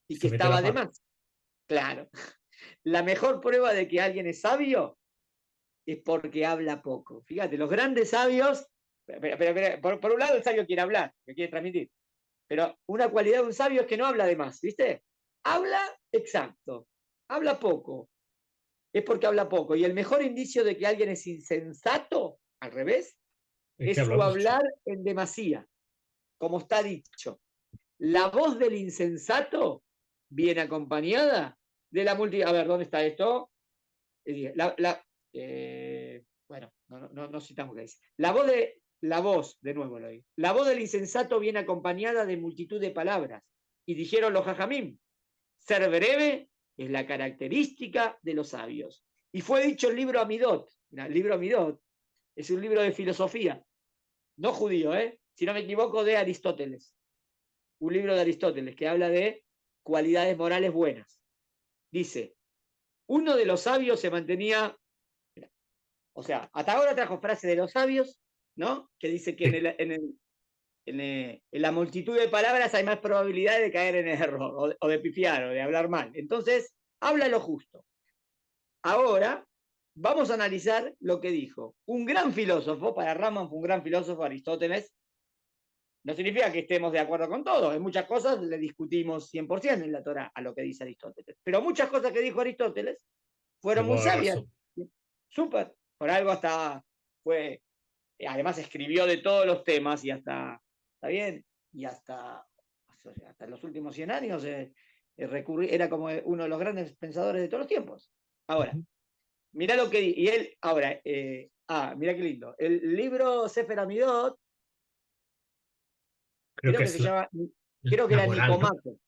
y que
Se mete la
estaba de
pata.
más. Claro. La mejor prueba de que alguien es sabio es porque habla poco. Fíjate, los grandes sabios, por un lado el sabio quiere hablar, que quiere transmitir, pero una cualidad de un sabio es que no habla de más, ¿viste? Habla exacto, habla poco, es porque habla poco. Y el mejor indicio de que alguien es insensato, al revés,
Es que
es
habla
su
mucho.
hablar en demasía, como está dicho. La voz del insensato viene acompañada de la multitud. A ver, ¿dónde está esto? Bueno, no citamos qué dice. De nuevo lo digo. La voz del insensato viene acompañada de multitud de palabras. Y dijeron los jajamim, ser breve es la característica de los sabios. Y fue dicho el libro Amidot. El libro Amidot es un libro de filosofía, no judío, si no me equivoco, de Aristóteles. Un libro de Aristóteles que habla de cualidades morales buenas. Dice, uno de los sabios se mantenía, o sea, hasta ahora trajo frase de los sabios, ¿no? Que dice que
Sí.
en la multitud de palabras hay más probabilidad de caer en error, o de pifiar, o de hablar mal. Entonces, habla lo justo. Ahora, vamos a analizar lo que dijo un gran filósofo, para Raman fue un gran filósofo, Aristóteles. No significa que estemos de acuerdo con todo. En muchas cosas le discutimos 100% en la Torah a lo que dice Aristóteles. Pero muchas cosas que dijo Aristóteles fueron muy
Llevaba
sabias.
razón.
Súper. Por algo hasta fue. Además escribió de todos los temas y hasta. ¿Está bien? Y hasta los últimos 100 años era como uno de los grandes pensadores de todos los tiempos. Ahora,
Ujú.
mirá lo que. Y él, ahora. Mirá qué lindo. El libro Sefer Amidot,
Creo
creo
que
que
es
se llama. Creo que
la
era
moral, ¿no?
Nicomaco.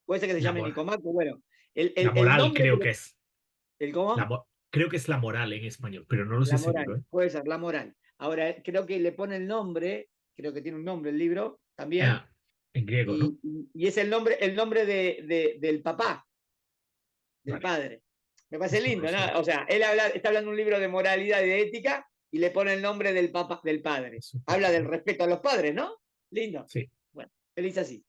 Puede ser que se
La,
llame
mor-
Nicomaco. Bueno,
la
el
moral
nombre.
creo que es.
¿El cómo?
Creo que es la moral en español, pero no lo sé
La
seguro,
moral.
¿eh?
Puede ser, la moral. Ahora, creo que le pone el nombre. Creo que tiene un nombre el libro también.
Ah, en griego, ¿no?
Y es el nombre del papá, del
Vale.
padre. Me parece
Esto no lo
lindo, ¿no?
sabía.
O sea, está hablando un libro de moralidad y de ética y le pone el nombre del papá, del padre.
Es un
Habla
papá,
del
¿no?
respeto a los padres, ¿no? Lindo.
Sí.
Bueno, él dice así.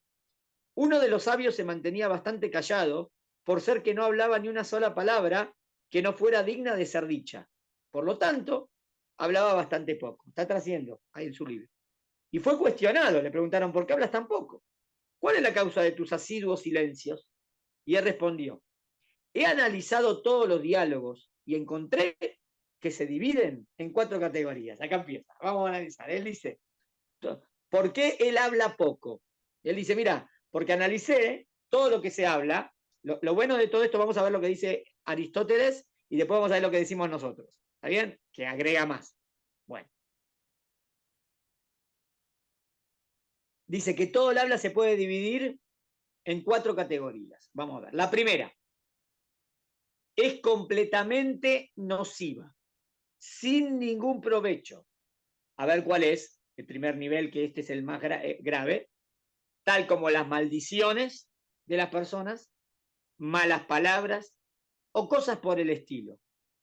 Uno de los sabios se mantenía bastante callado por ser que no hablaba ni una sola palabra que no fuera digna de ser dicha. Por lo tanto, hablaba bastante poco. Está trasciendo ahí en su libro. Y fue cuestionado, le preguntaron, ¿por qué hablas tan poco? ¿Cuál es la causa de tus asiduos silencios? Y él respondió, he analizado todos los diálogos y encontré que se dividen en 4 categorías. Acá empieza, vamos a analizar. Él dice, ¿por qué él habla poco? Él dice, mira, porque analicé todo lo que se habla. Lo bueno de todo esto, vamos a ver lo que dice Aristóteles y después vamos a ver lo que decimos nosotros. ¿Está bien? Que agrega más. Bueno. Dice que todo el habla se puede dividir en 4 categorías. Vamos a ver. La primera, es completamente nociva, sin ningún provecho. A ver cuál es el primer nivel, que este es el más grave, tal como las maldiciones de las personas, malas palabras o cosas por el estilo,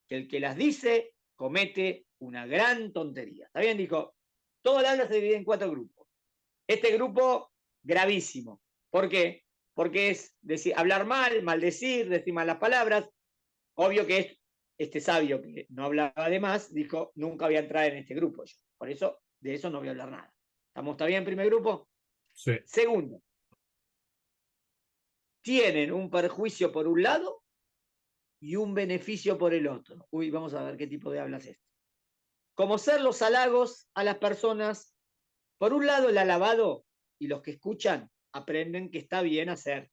que el que las dice comete una gran tontería. ¿Está bien? Dijo, todo el habla se divide en 4 grupos. Este grupo, gravísimo. ¿Por qué? Porque es hablar mal, maldecir, decir malas palabras. Obvio que este sabio que no hablaba de más, dijo, nunca voy a entrar en este grupo yo. Por eso, de eso no voy a hablar nada. ¿Está bien, primer grupo?
Sí.
Segundo, tienen un perjuicio por un lado y un beneficio por el otro. Uy, vamos a ver qué tipo de habla es este. como ser los halagos a las personas. Por un lado, el alabado y los que escuchan aprenden que está bien hacer,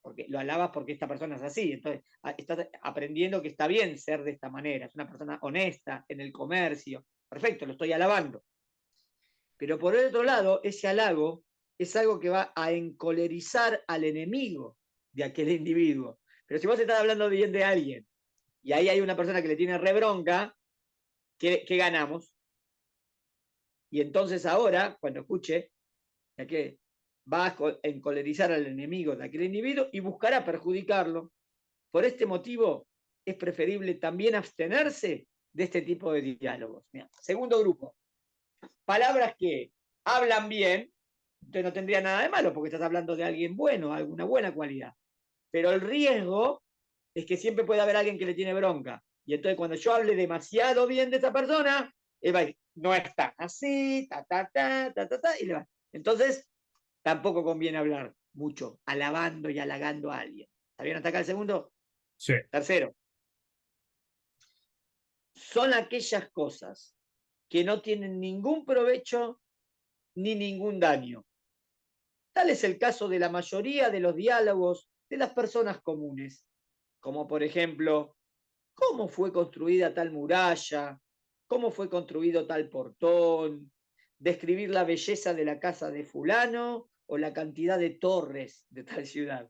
porque lo alabas porque esta persona es así, entonces estás aprendiendo que está bien ser de esta manera, es una persona honesta en el comercio, perfecto, lo estoy alabando. Pero por el otro lado, ese halago es algo que va a encolerizar al enemigo de aquel individuo. Pero si vos estás hablando bien de alguien y ahí hay una persona que le tiene rebronca, ¿qué ganamos? Y entonces ahora, cuando escuche, ya que va a encolerizar al enemigo de aquel individuo y buscará perjudicarlo. Por este motivo, es preferible también abstenerse de este tipo de diálogos. Mira, segundo grupo, palabras que hablan bien, entonces no tendría nada de malo porque estás hablando de alguien bueno, alguna buena cualidad. Pero el riesgo es que siempre puede haber alguien que le tiene bronca. Y entonces cuando yo hable demasiado bien de esa persona, él va a decir, no está así, y le va. Entonces, tampoco conviene hablar mucho, alabando y halagando a alguien. ¿Está bien hasta acá el segundo?
Sí.
Tercero, son aquellas cosas que no tienen ningún provecho ni ningún daño. Tal es el caso de la mayoría de los diálogos de las personas comunes, como por ejemplo, ¿cómo fue construida tal muralla? ¿Cómo fue construido tal portón? Describir la belleza de la casa de fulano o la cantidad de torres de tal ciudad.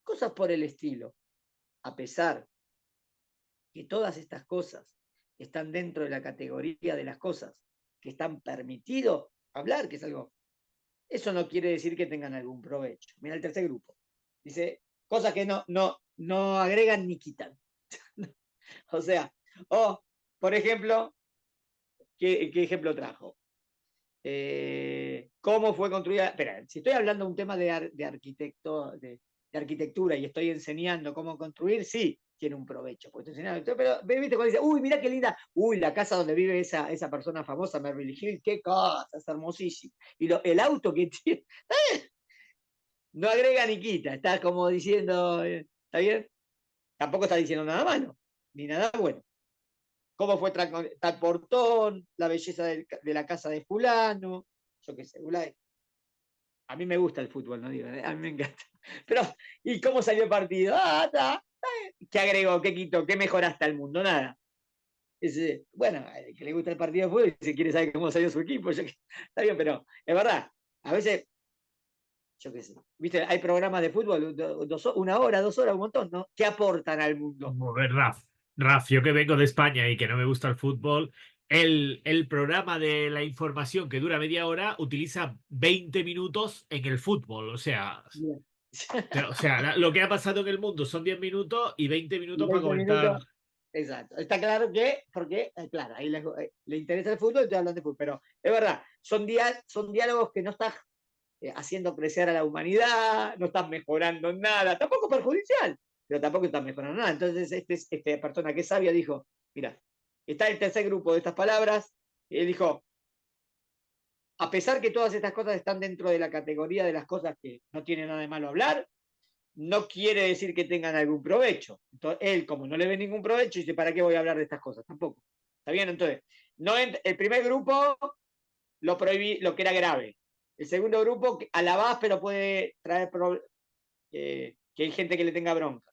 Cosas por el estilo. A pesar que todas estas cosas están dentro de la categoría de las cosas que están permitido hablar, que es algo, eso no quiere decir que tengan algún provecho. Mira el tercer grupo. Dice, cosas que no agregan ni quitan. O sea, por ejemplo, ¿qué ejemplo trajo? ¿Cómo fue construida? Espera, si estoy hablando de un tema de arquitecto, de arquitectura y estoy enseñando cómo construir, sí, tiene un provecho. Porque estoy enseñando, pero viste cuando dice, uy, mira qué linda, uy, la casa donde vive esa persona famosa, Beverly Hills, qué cosa, es hermosísimo. Y el auto que tiene, no agrega ni quita, está como diciendo, ¿está bien? Tampoco está diciendo nada malo, ni nada bueno. ¿Cómo fue tal portón? La belleza de la casa de fulano, yo qué sé, a mí me gusta el fútbol, no digo, a mí me encanta. Pero, ¿y cómo salió el partido? ¿Qué agregó? ¿Qué quitó? ¿Qué mejoraste al mundo? Nada. Bueno, el que le gusta el partido de fútbol, si quiere saber cómo salió su equipo, está bien, pero es verdad, a veces, yo qué sé, ¿viste? Hay programas de fútbol, 1 hora, 2 horas, un montón, ¿no? ¿Qué aportan al mundo?
A ver, Raf, yo que vengo de España y que no me gusta el fútbol, el programa de la información que dura media hora utiliza 20 minutos en el fútbol. Lo que ha pasado en el mundo son 10 minutos y 20
Y
minutos para
20
comentar.
minutos. Exacto. Está claro que, porque, claro, ahí le interesa el fútbol y estoy hablando de fútbol, pero es verdad, son diálogos que no estás haciendo crecer a la humanidad, no estás mejorando nada, tampoco perjudicial, pero tampoco estás mejorando nada. Entonces, esta persona que es sabia dijo, mira, está el tercer grupo de estas palabras, y él dijo, a pesar que todas estas cosas están dentro de la categoría de las cosas que no tiene nada de malo hablar, no quiere decir que tengan algún provecho. Entonces, él, como no le ve ningún provecho, dice, ¿para qué voy a hablar de estas cosas? Tampoco. ¿Está bien? Entonces, no el primer grupo lo prohibí, lo que era grave. El segundo grupo, alabás, pero puede traer que hay gente que le tenga bronca.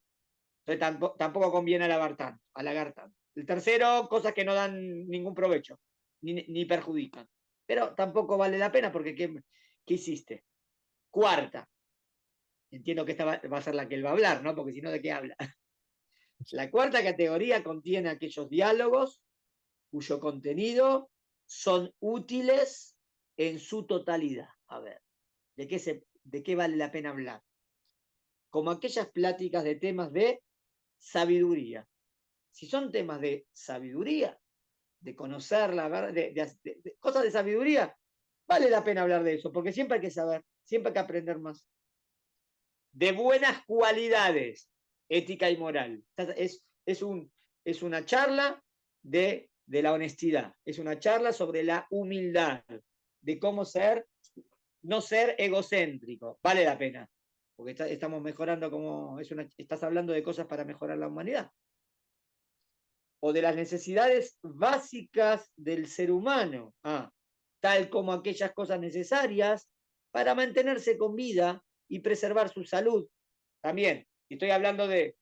Entonces, tampoco conviene halagar tanto. El tercero, cosas que no dan ningún provecho, ni perjudican. Pero tampoco vale la pena porque ¿qué hiciste? Cuarta, entiendo que esta va a ser la que él va a hablar, ¿no? Porque si no, ¿de qué habla? La cuarta categoría contiene aquellos diálogos cuyo contenido son útiles en su totalidad. A ver, ¿de qué vale la pena hablar? Como aquellas pláticas de temas de sabiduría. Si son temas de sabiduría, de conocer la verdad, de cosas de sabiduría, vale la pena hablar de eso, porque siempre hay que saber, siempre hay que aprender más. De buenas cualidades, ética y moral. Es una charla de la honestidad, es una charla sobre la humildad, de cómo no ser egocéntrico. Vale la pena, porque estamos mejorando estás hablando de cosas para mejorar la humanidad. o de las necesidades básicas del ser humano, tal como aquellas cosas necesarias para mantenerse con vida y preservar su salud. También, estoy hablando de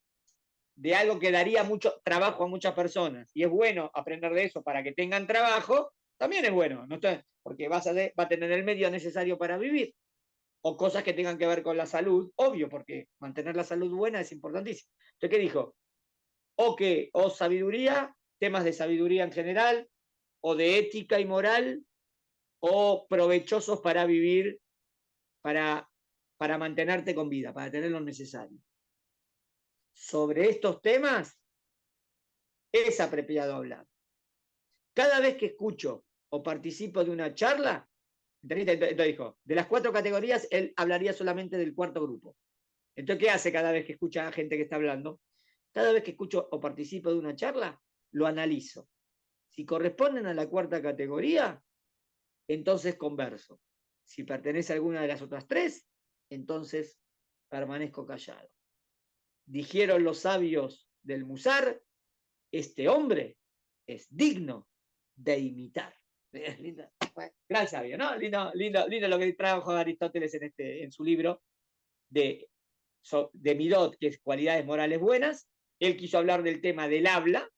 algo que daría mucho trabajo a muchas personas, y es bueno aprender de eso para que tengan trabajo, también es bueno, ¿no? Porque va a tener el medio necesario para vivir, o cosas que tengan que ver con la salud, obvio, porque mantener la salud buena es importantísimo. Entonces, ¿qué dijo? O sabiduría, temas de sabiduría en general, o de ética y moral, o provechosos para vivir, para mantenerte con vida, para tener lo necesario. Sobre estos temas es apropiado hablar. Cada vez que escucho o participo de una charla, entonces dijo, de las 4 categorías, él hablaría solamente del 4.º grupo. Entonces, ¿qué hace cada vez que escucha a gente que está hablando? Cada vez que escucho o participo de una charla, lo analizo. Si corresponden a la 4.ª categoría, entonces converso. Si pertenece a alguna de las otras 3, entonces permanezco callado. Dijeron los sabios del Musar, este hombre es digno de imitar. Gran sabio, ¿no? Lindo lo que trajo Aristóteles en su libro de Midot, que es cualidades morales buenas. Él quiso hablar del tema del habla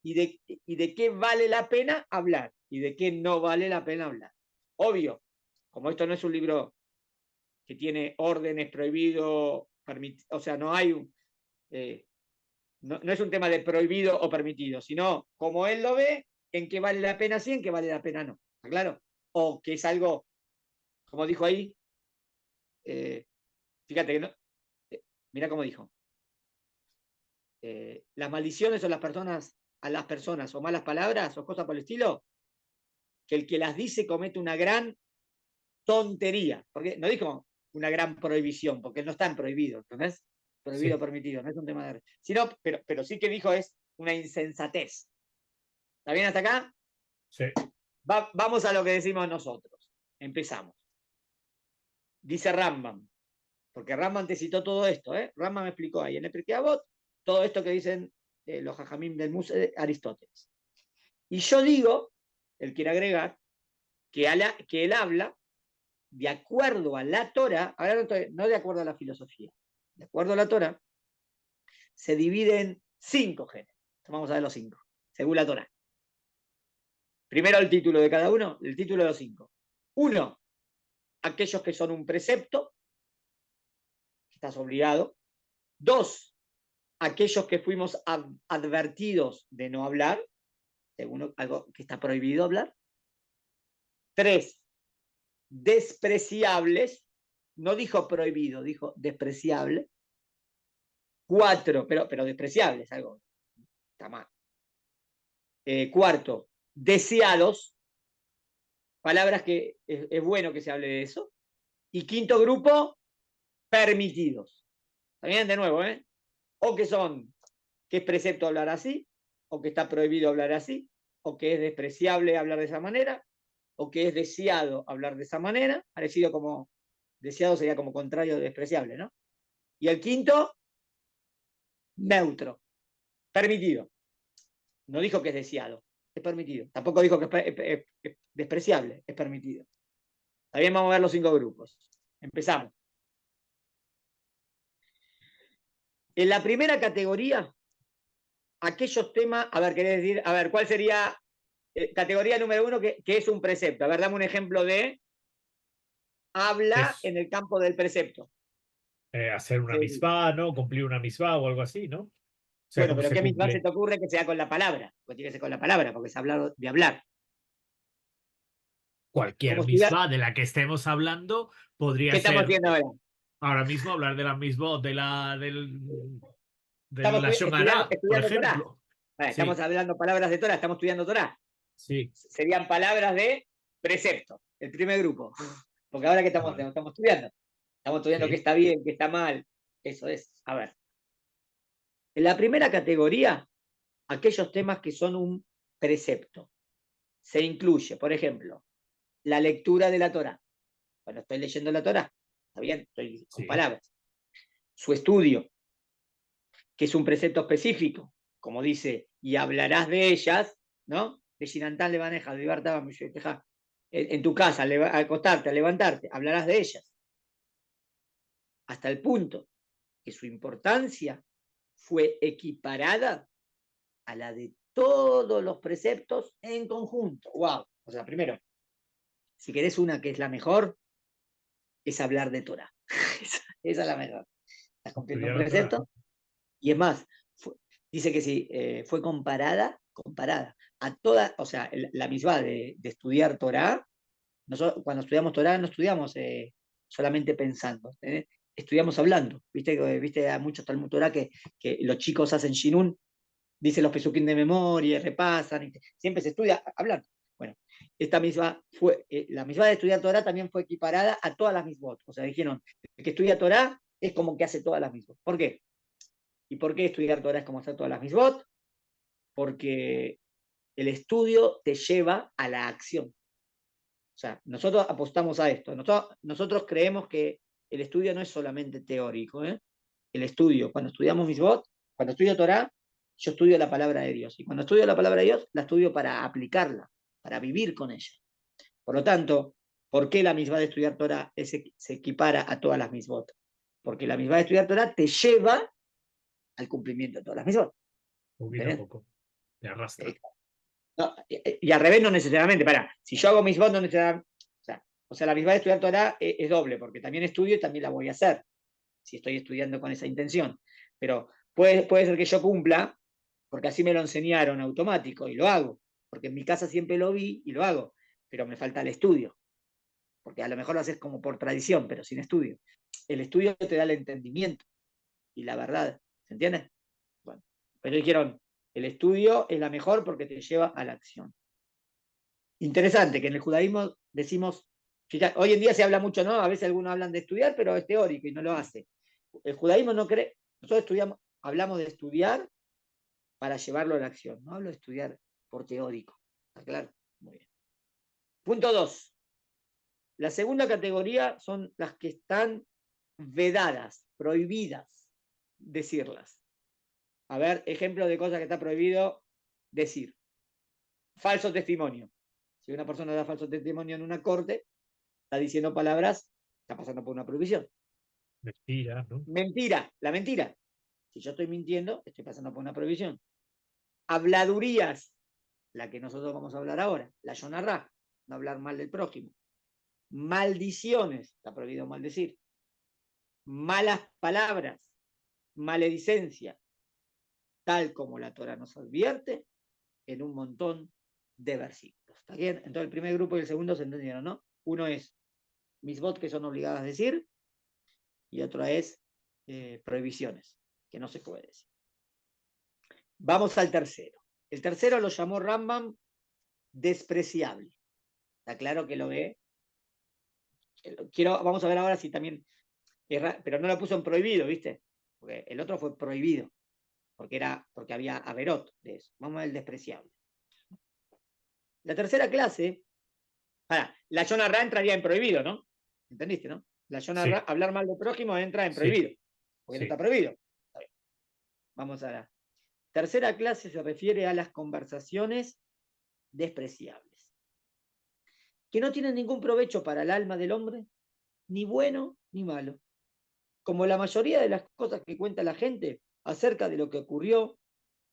y de qué vale la pena hablar y de qué no vale la pena hablar. Obvio, como esto no es un libro que tiene órdenes prohibido, o sea, no hay no es un tema de prohibido o permitido, sino como él lo ve, en qué vale la pena sí, en qué vale la pena no. ¿Está claro? O que es algo, como dijo ahí, fíjate que no, mira cómo dijo, las maldiciones o a las personas o malas palabras o cosas por el estilo, que el que las dice comete una gran tontería, porque no dijo una gran prohibición, porque no están prohibidos, ¿entendés? Prohibido,
Sí,
permitido, no es un tema de... Sino, pero sí que dijo es una insensatez. ¿Está bien hasta acá?
sí.
Vamos a lo que decimos nosotros. Empezamos. Dice Rambam, porque Rambam te citó todo esto, ¿eh? Rambam me explicó ahí en el Pirkei Avot todo esto que dicen los Jajamim del Muse de Aristóteles. Y yo digo, él quiere agregar, que él habla de acuerdo a la Torah, ahora no de acuerdo a la filosofía, de acuerdo a la Torah, se divide en 5 géneros. Vamos a ver los 5, según la Torah. Primero el título de cada uno, el título de los 5. 1, aquellos que son un precepto, que estás obligado. 2, aquellos que fuimos advertidos de no hablar, según algo que está prohibido hablar. 3, despreciables, no dijo prohibido, dijo despreciable. 4, pero despreciables, algo está mal. 4, deseados, palabras que es bueno que se hable de eso. Y 5.º grupo, permitidos. También de nuevo, o que es precepto hablar así, o que está prohibido hablar así, o que es despreciable hablar de esa manera, o que es deseado hablar de esa manera, parecido como, deseado sería como contrario de despreciable, ¿no? Y el 5.º, neutro, permitido. No dijo que es deseado, es permitido. Tampoco dijo que es despreciable, es permitido. También vamos a ver los 5 grupos. Empezamos. En la primera categoría, aquellos temas, a ver, querés decir, a ver, ¿cuál sería categoría número 1 que es un precepto? A ver, dame un ejemplo de habla
Es
en el campo del precepto.
hacer una misma, ¿no? Cumplir una misma o algo así, ¿no? O sea,
Bueno,
¿cómo
pero
se
¿qué misma se
cumple?
te ocurre que sea con la palabra? Porque tiene que ser con la palabra, porque es hablar de hablar.
Cualquier
¿Cómo estudiar?
misma de la que estemos hablando
¿Qué
podría
estamos
ser
haciendo ahora?
ahora mismo hablar de la misma, de
Estamos
la Shonara, por
estudiando Torah.
ejemplo.
Estamos
Sí,
hablando palabras de Torah, estamos estudiando Torah.
sí,
Serían palabras de precepto, el primer grupo. Porque ahora que estamos
vale,
estudiando. Estamos estudiando qué
sí,
está bien, qué está mal. Eso es. A ver. En la primera categoría, aquellos temas que son un precepto. Se incluye, por ejemplo, la lectura de la Torah. Bueno, estoy leyendo la Torah. Está bien, estoy con
sí,
palabras. Su estudio, que es un precepto específico, como dice, y hablarás de ellas, ¿no? De Shinantán le maneja, de en tu casa, al acostarte, al levantarte, hablarás de ellas. Hasta el punto que su importancia fue equiparada a la de todos los preceptos en conjunto. ¡Wow! O sea, primero, si querés una que es la mejor, es hablar de Torah. Esa es la mejor. Estás cumpliendo un
Estudiar la Torah.
precepto. Y es más, dice que sí, fue comparada a toda, o sea, la misma de estudiar Torah. Nosotros cuando estudiamos Torah no estudiamos solamente pensando, estudiamos hablando. Viste a muchos Talmud Torah que los chicos hacen Shinun, dicen los pesuquín de memoria, repasan, y siempre se estudia hablando. Bueno, esta misma fue, la misma de estudiar Torah también fue equiparada a todas las misbot. O sea, dijeron, el que estudia Torah es como que hace todas las misbot. ¿Por qué? ¿Y por qué estudiar Torah es como hacer todas las misbot? Porque el estudio te lleva a la acción. O sea, nosotros apostamos a esto. Nosotros creemos que el estudio no es solamente teórico. El estudio, cuando estudiamos misbot, cuando estudio Torah, yo estudio la palabra de Dios. Y cuando estudio la palabra de Dios, la estudio para aplicarla, para vivir con ella. Por lo tanto, ¿por qué la misma de estudiar Torah se equipara a todas las misbot? Porque la misma de estudiar Torah te lleva al cumplimiento de todas las misbot.
Poquito a
¿Entendés?
poco. Te arrastra.
No, y al revés no necesariamente. Si yo hago misbot no necesariamente. O sea, la misma de estudiar Torah es doble, porque también estudio y también la voy a hacer, si estoy estudiando con esa intención. Pero puede ser que yo cumpla, porque así me lo enseñaron automático y lo hago, porque en mi casa siempre lo vi y lo hago, pero me falta el estudio, porque a lo mejor lo haces como por tradición, pero sin estudio. El estudio te da el entendimiento y la verdad, ¿se entiende? Bueno, pero dijeron, el estudio es la mejor porque te lleva a la acción. Interesante que en el judaísmo decimos, fíjate, hoy en día se habla mucho, ¿no? A veces algunos hablan de estudiar, pero es teórico y no lo hace. El judaísmo no cree, nosotros hablamos de estudiar para llevarlo a la acción, no hablo de estudiar por teórico. ¿Está claro? Muy bien. Punto 2. La segunda categoría son las que están vedadas, prohibidas decirlas. A ver, ejemplo de cosas que está prohibido decir. Falso testimonio. Si una persona da falso testimonio en una corte, está diciendo palabras, está pasando por una prohibición.
Mentira, ¿no?
Mentira, la mentira. Si yo estoy mintiendo, estoy pasando por una prohibición. Habladurías, la que nosotros vamos a hablar ahora, la yonarra, no hablar mal del prójimo. Maldiciones, está prohibido maldecir. Malas palabras, maledicencia, tal como la Torah nos advierte en un montón de versículos. ¿Está bien? Entonces el primer grupo y el segundo se entendieron, ¿no? Uno es misbot que son obligadas a decir y otro es prohibiciones, que no se puede decir. Vamos al tercero. El tercero lo llamó Rambam despreciable. Está claro que lo ve. Vamos a ver ahora si también, pero no lo puso en prohibido, ¿viste? Porque el otro fue prohibido, porque había averot de eso. Vamos a ver el despreciable. La tercera clase, la Yonah Ra entraría en prohibido, ¿no? ¿Entendiste, no? La Yonah Ra,
Sí,
hablar mal del prójimo entra en
sí,
prohibido, porque no
sí.
está prohibido. Está bien. Vamos a la tercera clase, se refiere a las conversaciones despreciables, que no tienen ningún provecho para el alma del hombre, ni bueno ni malo. Como la mayoría de las cosas que cuenta la gente acerca de lo que ocurrió,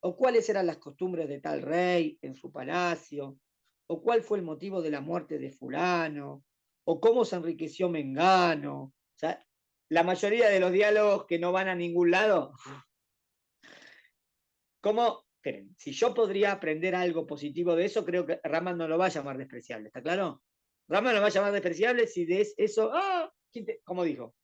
o cuáles eran las costumbres de tal rey en su palacio, o cuál fue el motivo de la muerte de fulano, o cómo se enriqueció Mengano. O sea, la mayoría de los diálogos que no van a ningún lado, ¿cómo? Esperen, si yo podría aprender algo positivo de eso, creo que Raman no lo va a llamar despreciable, ¿está claro? Raman lo va a llamar despreciable si de eso, ¿cómo dijo?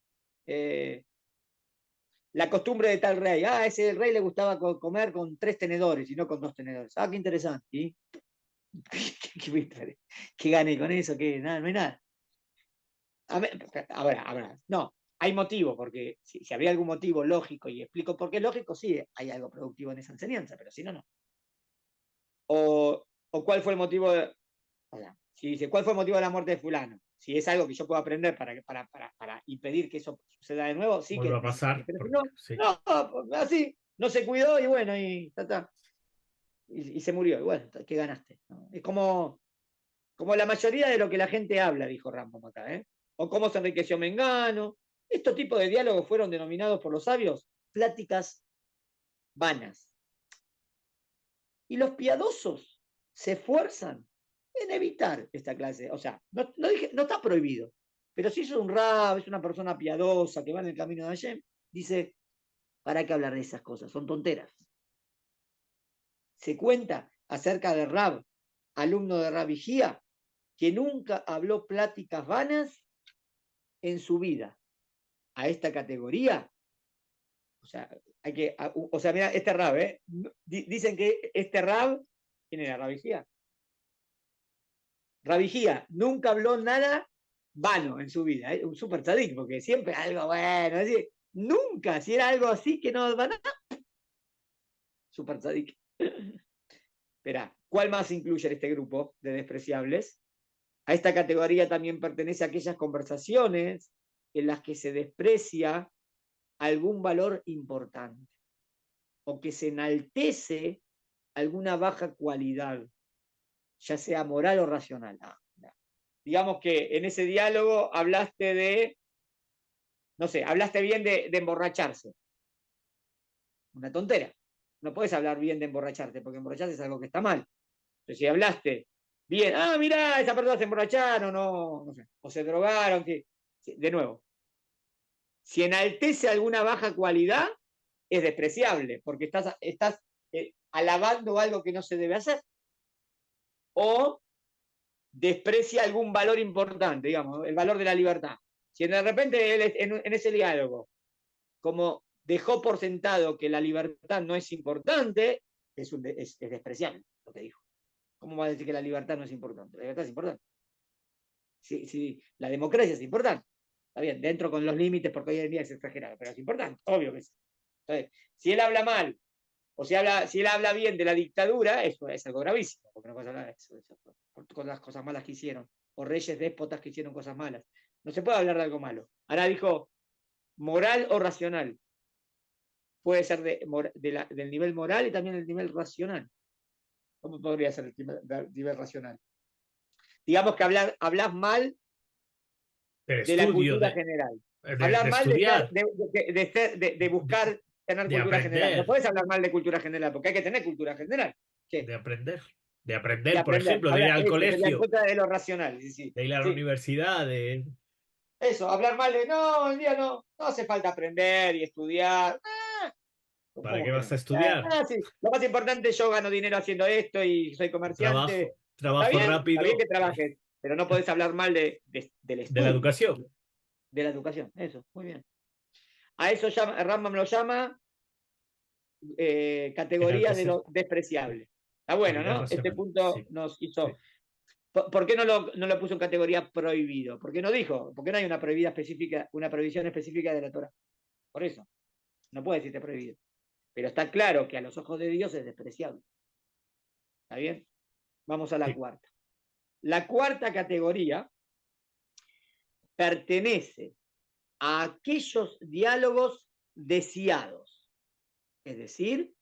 La costumbre de tal rey. Ese rey le gustaba comer con 3 tenedores y no con 2 tenedores. Qué interesante. ¿Sí? ¿Qué gané con eso? ¿Qué? Nada, no hay nada. Ahora, no, hay motivo, porque si había algún motivo lógico y explico por qué es lógico, sí, hay algo productivo en esa enseñanza, pero si no, no. O cuál fue el motivo de, si dice, ¿cuál fue el motivo de la muerte de fulano? Si es algo que yo puedo aprender para impedir que eso suceda de nuevo, sí que
Vuelve
es
a
necesario.
pasar,
Pero si
porque
no,
sí.
no, así, no se cuidó y bueno, y ta. y se murió. Y bueno, ¿qué ganaste? ¿No? Es como la mayoría de lo que la gente habla, dijo Rambam acá, ¿eh? O cómo se enriqueció Mengano. Estos tipos de diálogos fueron denominados por los sabios pláticas vanas. Y los piadosos se esfuerzan en evitar esta clase. O sea, no está prohibido, pero si es un rab, es una persona piadosa que va en el camino de Hashem, dice, ¿para qué hablar de esas cosas? Son tonteras. Se cuenta acerca de Rab, alumno de Rabbi Gia, que nunca habló pláticas vanas en su vida. A esta categoría, o sea, mira, este Rab, dicen que este Rab, ¿quién era Rabbi Gia? Rabbi Gia nunca habló nada vano en su vida, un super tzadik, porque siempre algo bueno, así, nunca, si era algo así que no va nada, super tzadik. Espera, ¿cuál más incluye en este grupo de despreciables? A esta categoría también pertenece aquellas conversaciones en las que se desprecia algún valor importante o que se enaltece alguna baja cualidad, ya sea moral o racional. Digamos que en ese diálogo hablaste de, no sé, hablaste bien de emborracharse. Una tontera. No puedes hablar bien de emborracharte, porque emborracharse es algo que está mal. Entonces, si hablaste bien, mirá, esa persona se emborracharon, no sé, o se drogaron, de nuevo, si enaltece alguna baja cualidad, es despreciable, porque estás alabando algo que no se debe hacer, o desprecia algún valor importante, digamos, el valor de la libertad. Si de repente él en ese diálogo, como dejó por sentado que la libertad no es importante, es despreciable lo que dijo. ¿Cómo va a decir que la libertad no es importante? La libertad es importante. Sí, la democracia es importante. Está bien, dentro con los límites, porque hoy en día es exagerado, pero es importante, obvio que sí. Entonces, si él habla mal, o si él habla bien de la dictadura, eso es algo gravísimo, porque no puede hablar de eso, por las cosas malas que hicieron, o reyes déspotas que hicieron cosas malas. No se puede hablar de algo malo. Ahora dijo, moral o racional. Puede ser del nivel moral y también del nivel racional. ¿Cómo podría ser el nivel racional? Digamos que hablas mal
del
de la
estudio,
cultura general.
de
Hablas mal
estudiar,
de buscar tener
de
cultura general. No
aprender,
puedes hablar mal de cultura general, porque hay que tener cultura general. ¿Qué?
de aprender, de
De
aprender, por
aprender.
ejemplo, de ir
Habla,
al
eso sería en
colegio,
contra de lo racional. Sí, sí,
de ir a la
sí.
universidad,
Eso, hablar mal de no, hoy día no hace falta aprender y estudiar.
¿para
¿Cómo
qué
que
vas a
no?
estudiar?
Sí. Lo más importante, yo gano dinero haciendo esto y soy comerciante.
Trabajo, trabajo
Está bien que
rápido
trabajes, pero no podés hablar mal del
de la
estudio,
educación.
de la educación. Eso, muy bien. A eso Rambam lo llama categoría de
Enaltecer
lo despreciable. Está bueno,
cualidad
¿no? Este
racional.
punto
Sí,
nos
sí.
hizo. ¿Por qué no lo puso en categoría prohibido? ¿Por qué no dijo? ¿Por qué no hay una prohibición específica de la Torah? Por eso. No puede decirte prohibido. Pero está claro que a los ojos de Dios es despreciable. ¿Está bien? Vamos a la
Sí.
cuarta. La cuarta categoría pertenece a aquellos diálogos deseados. Es decir,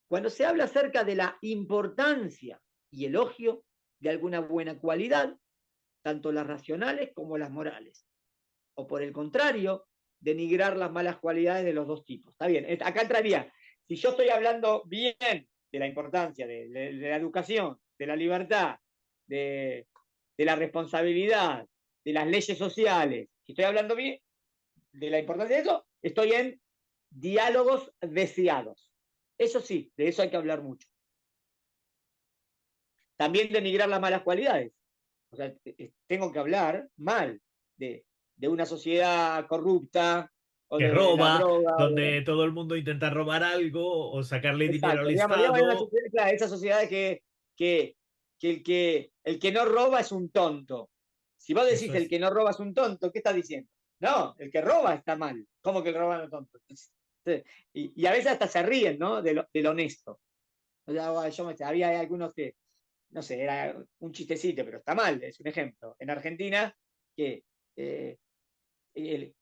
cuando se habla acerca de la importancia y elogio de alguna buena cualidad, tanto las racionales como las morales. O por el contrario, denigrar las malas cualidades de los dos tipos. Está bien, acá entraría, si yo estoy hablando bien de la importancia de la educación, de la libertad, de la responsabilidad, de las leyes sociales, si estoy hablando bien de la importancia de eso, estoy en diálogos deseados. Eso sí, de eso hay que hablar mucho. También denigrar las malas cualidades. O sea, tengo que hablar mal de una sociedad corrupta o
Que
de la
roba,
droga.
donde todo el mundo intenta robar algo o sacarle dinero
Exacto.
al
Digamos, hay una
Estado.
sociedad, claro, esa sociedad que el que no roba es un tonto. Si vos
Eso
decís el
es.
que no roba es un tonto, ¿qué estás diciendo? No, el que roba está mal. ¿Cómo que el roba no es tonto? Y a veces hasta se ríen, ¿no? Del honesto. O sea, había algunos que, no sé, era un chistecito, pero está mal, es un ejemplo. En Argentina, que eh, el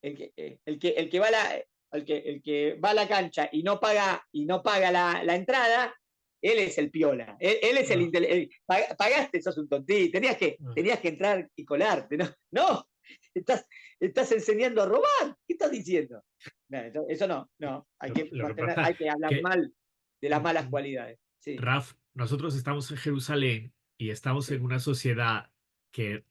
que va a la cancha y no paga la entrada, él es el piola, él es
no,
pagaste, sos un tontí,
no.
tenías que entrar y colarte, no, no, estás enseñando a robar, ¿qué estás diciendo? No, eso no, no,
Lo que pasa
hay que hablar
que
mal de las malas cualidades, sí,
Raf, nosotros estamos en Jerusalén y estamos en
sí,
una sociedad que,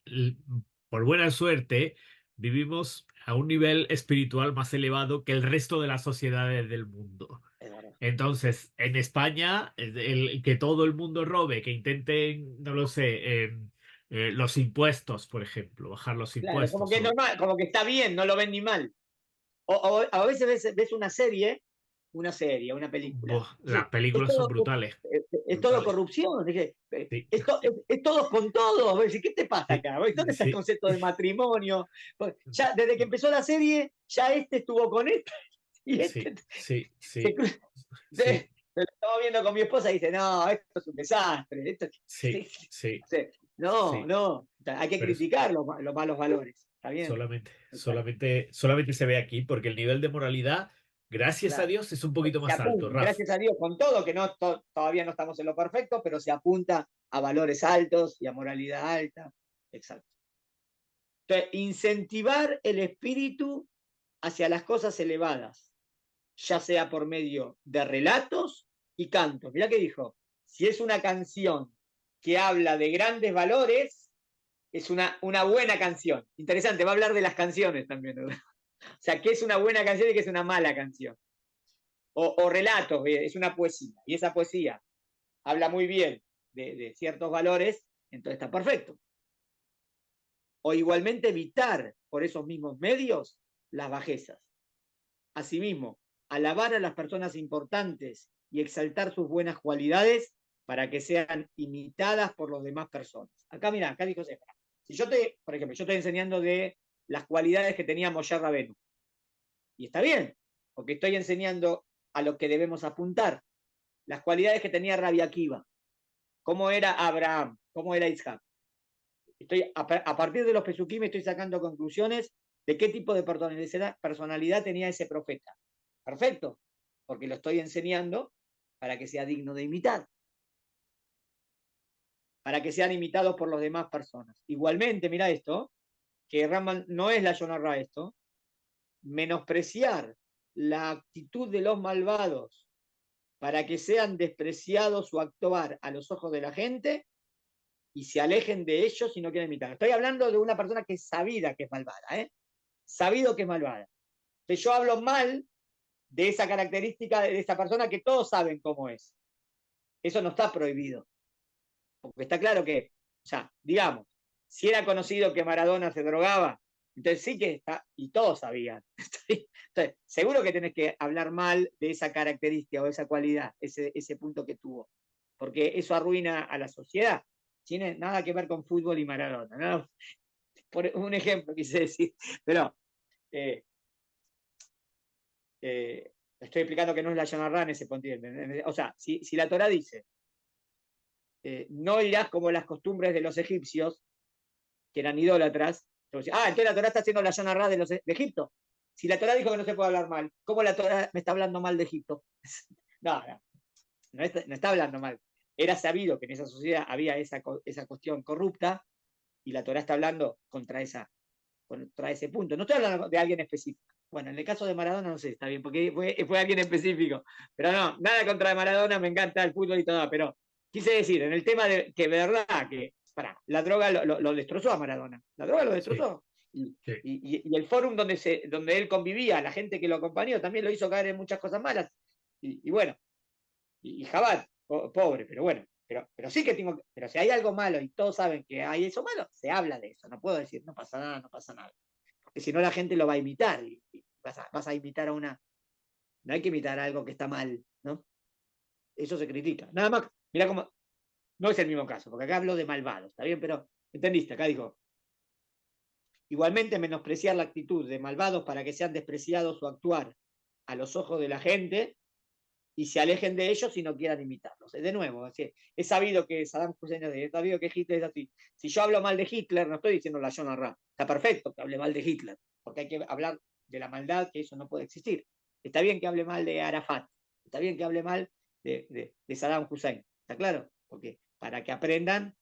por buena suerte, vivimos a un nivel espiritual más elevado que el resto de las sociedades del mundo.
es verdad.
Entonces, en España, que todo el mundo robe, que intenten, no lo sé, los impuestos, por ejemplo, bajar los
Claro, como
impuestos.
que es normal, como que está bien, no lo ven ni mal. A veces ves una película.
Las
Es
películas son
todo,
brutales,
es todo
brutales.
corrupción.
Sí,
Es todos con todos. Vos decís, ¿qué te pasa
sí,
acá? ¿Dónde está el
sí,
concepto de matrimonio? Ya, desde que empezó la serie, ya este estuvo con este y
sí,
este
sí,
se
sí,
cruza.
sí,
Lo estaba viendo con mi esposa y dice, no, esto es un desastre.
sí, sí,
No,
sí.
no. O sea, hay que
Pero
criticar los malos valores. ¿Está bien? Exacto.
solamente se ve aquí porque el nivel de moralidad, gracias a
Claro.
Dios, es un poquito
Se
más alto,
apunta,
Raf.
gracias a Dios, con todo, que no todavía no estamos en lo perfecto, pero se apunta a valores altos y a moralidad alta. Exacto. Entonces, incentivar el espíritu hacia las cosas elevadas, ya sea por medio de relatos y cantos. Mirá que dijo, si es una canción que habla de grandes valores, es una buena canción. Interesante, va a hablar de las canciones también, ¿verdad? O sea, qué es una buena canción y qué es una mala canción. O relatos, es una poesía. Y esa poesía habla muy bien de ciertos valores, entonces está perfecto. O igualmente evitar por esos mismos medios las bajezas. Asimismo, alabar a las personas importantes y exaltar sus buenas cualidades para que sean imitadas por las demás personas. Acá, mira, acá dijo Sefer. Si yo por ejemplo, yo estoy enseñando de las cualidades que tenía Moshe Rabenu, y está bien, porque estoy enseñando a lo que debemos apuntar, las cualidades que tenía Rabbi Akiva, cómo era Abraham, cómo era Isaac. A partir de los Pesukim estoy sacando conclusiones de qué tipo de personalidad tenía ese profeta. Perfecto, porque lo estoy enseñando para que sea digno de imitar, para que sean imitados por las demás personas. Igualmente, mira esto, que Raman no es la Yonarra esto, menospreciar la actitud de los malvados para que sean despreciados su actuar a los ojos de la gente y se alejen de ellos si no quieren imitar. Estoy hablando de una persona que es sabida que es malvada, ¿eh? Sabido que es malvada. Entonces yo hablo mal de esa característica de esa persona que todos saben cómo es. Eso no está prohibido. Porque está claro que, o sea, digamos, si era conocido que Maradona se drogaba, entonces sí que está, y todos sabían. Entonces, seguro que tenés que hablar mal de esa característica o esa cualidad, ese punto que tuvo. Porque eso arruina a la sociedad. Tiene nada que ver con fútbol y Maradona, ¿no? Por un ejemplo quise decir. Pero eh, estoy explicando que no es la Yamarrá en ese punto. O sea, si la Torah dice, no irás como las costumbres de los egipcios, que eran idólatras, entonces la Torah está haciendo la Yamarrá de Egipto. Si la Torah dijo que no se puede hablar mal, ¿cómo la Torah me está hablando mal de Egipto? No, no está hablando mal. Era sabido que en esa sociedad había esa cuestión corrupta y la Torah está hablando contra ese punto. No estoy hablando de alguien específico. Bueno, en el caso de Maradona no sé, está bien, porque fue alguien específico. Pero no, nada contra Maradona, me encanta el fútbol y todo, pero quise decir, en el tema de que verdad que la droga lo destrozó a Maradona. La droga lo
Sí,
destrozó.
sí,
Y el fórum donde él convivía, la gente que lo acompañó, también lo hizo caer en muchas cosas malas. Y bueno, y Jabat, pobre, pero bueno, pero sí que pero si hay algo malo y todos saben que hay eso malo, se habla de eso, no puedo decir, no pasa nada, no pasa nada, porque si no la gente lo va a imitar, y vas a imitar no hay que imitar algo que está mal, ¿no? Eso se critica, nada más, mira cómo, no es el mismo caso, porque acá hablo de malvados, ¿está bien? Pero, ¿entendiste? Acá dijo, igualmente menospreciar la actitud de malvados para que sean despreciados o actuar a los ojos de la gente, y se alejen de ellos y no quieran imitarlos. De nuevo, es sabido que Saddam Hussein es sabido que Hitler es así. Si yo hablo mal de Hitler, no estoy diciendo la Jonah Ra. Está perfecto que hable mal de Hitler, porque hay que hablar de la maldad, que eso no puede existir. Está bien que hable mal de Arafat, está bien que hable mal de Saddam Hussein. ¿Está claro? Porque para que aprendan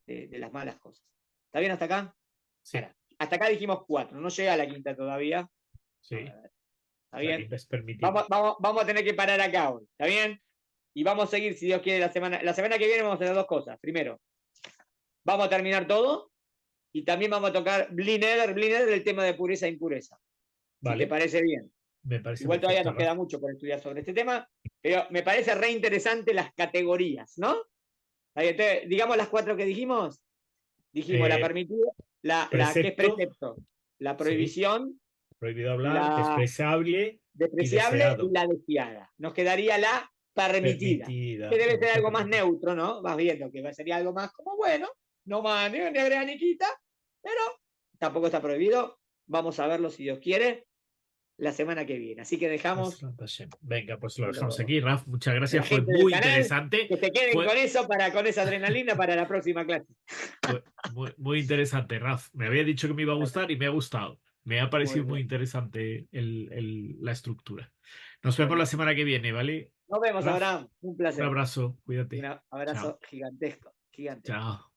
de las malas cosas. ¿Está bien hasta acá?
Sí,
Ahora, hasta acá dijimos 4, no llega a la quinta todavía.
sí.
¿Está
La
bien?
quinta es permitida.
Vamos a tener que parar acá hoy. ¿Está bien? Y vamos a seguir, si Dios quiere, la semana. La semana que viene vamos a hacer dos cosas. Primero, vamos a terminar todo y también vamos a tocar Bliner el tema de pureza e impureza. Si te
Vale,
parece bien.
me parece
Igual todavía
perfecto,
nos
Rafa.
queda mucho por estudiar sobre este tema, pero me parece re interesante las categorías, ¿no? Entonces, digamos las 4 que dijimos. Dijimos la
Eh,
permitida, la que es
precepto,
precepto, la
sí.
prohibición,
Prohibido hablar,
la
despreciable y
despreciable y
deseado.
la deseada. Nos quedaría la permitida, que
Permitida,
debe
me
ser
gusta
algo más
permitida.
neutro, ¿no? Vas viendo que sería algo más como, bueno, no más ni agrega ni quita, pero tampoco está prohibido. Vamos a verlo, si Dios quiere, la semana que viene. Así que dejamos
Venga, pues lo
que
dejamos
lo-
aquí, Raf. Muchas
la
gracias, fue
gente del
muy
canal
interesante.
que se queden con
Fue,
eso, con esa adrenalina para la próxima clase.
fue muy interesante, Raf. Me había dicho que me iba a gustar y me ha gustado. Me ha
Muy
parecido muy
bueno.
interesante la estructura. Nos vemos la
Buenísimo.
semana que viene, ¿vale?
Nos vemos,
Raf,
Abraham. Un
un
placer.
abrazo,
Un
cuídate.
abrazo
Chao,
gigantesco, gigantesco.
chao.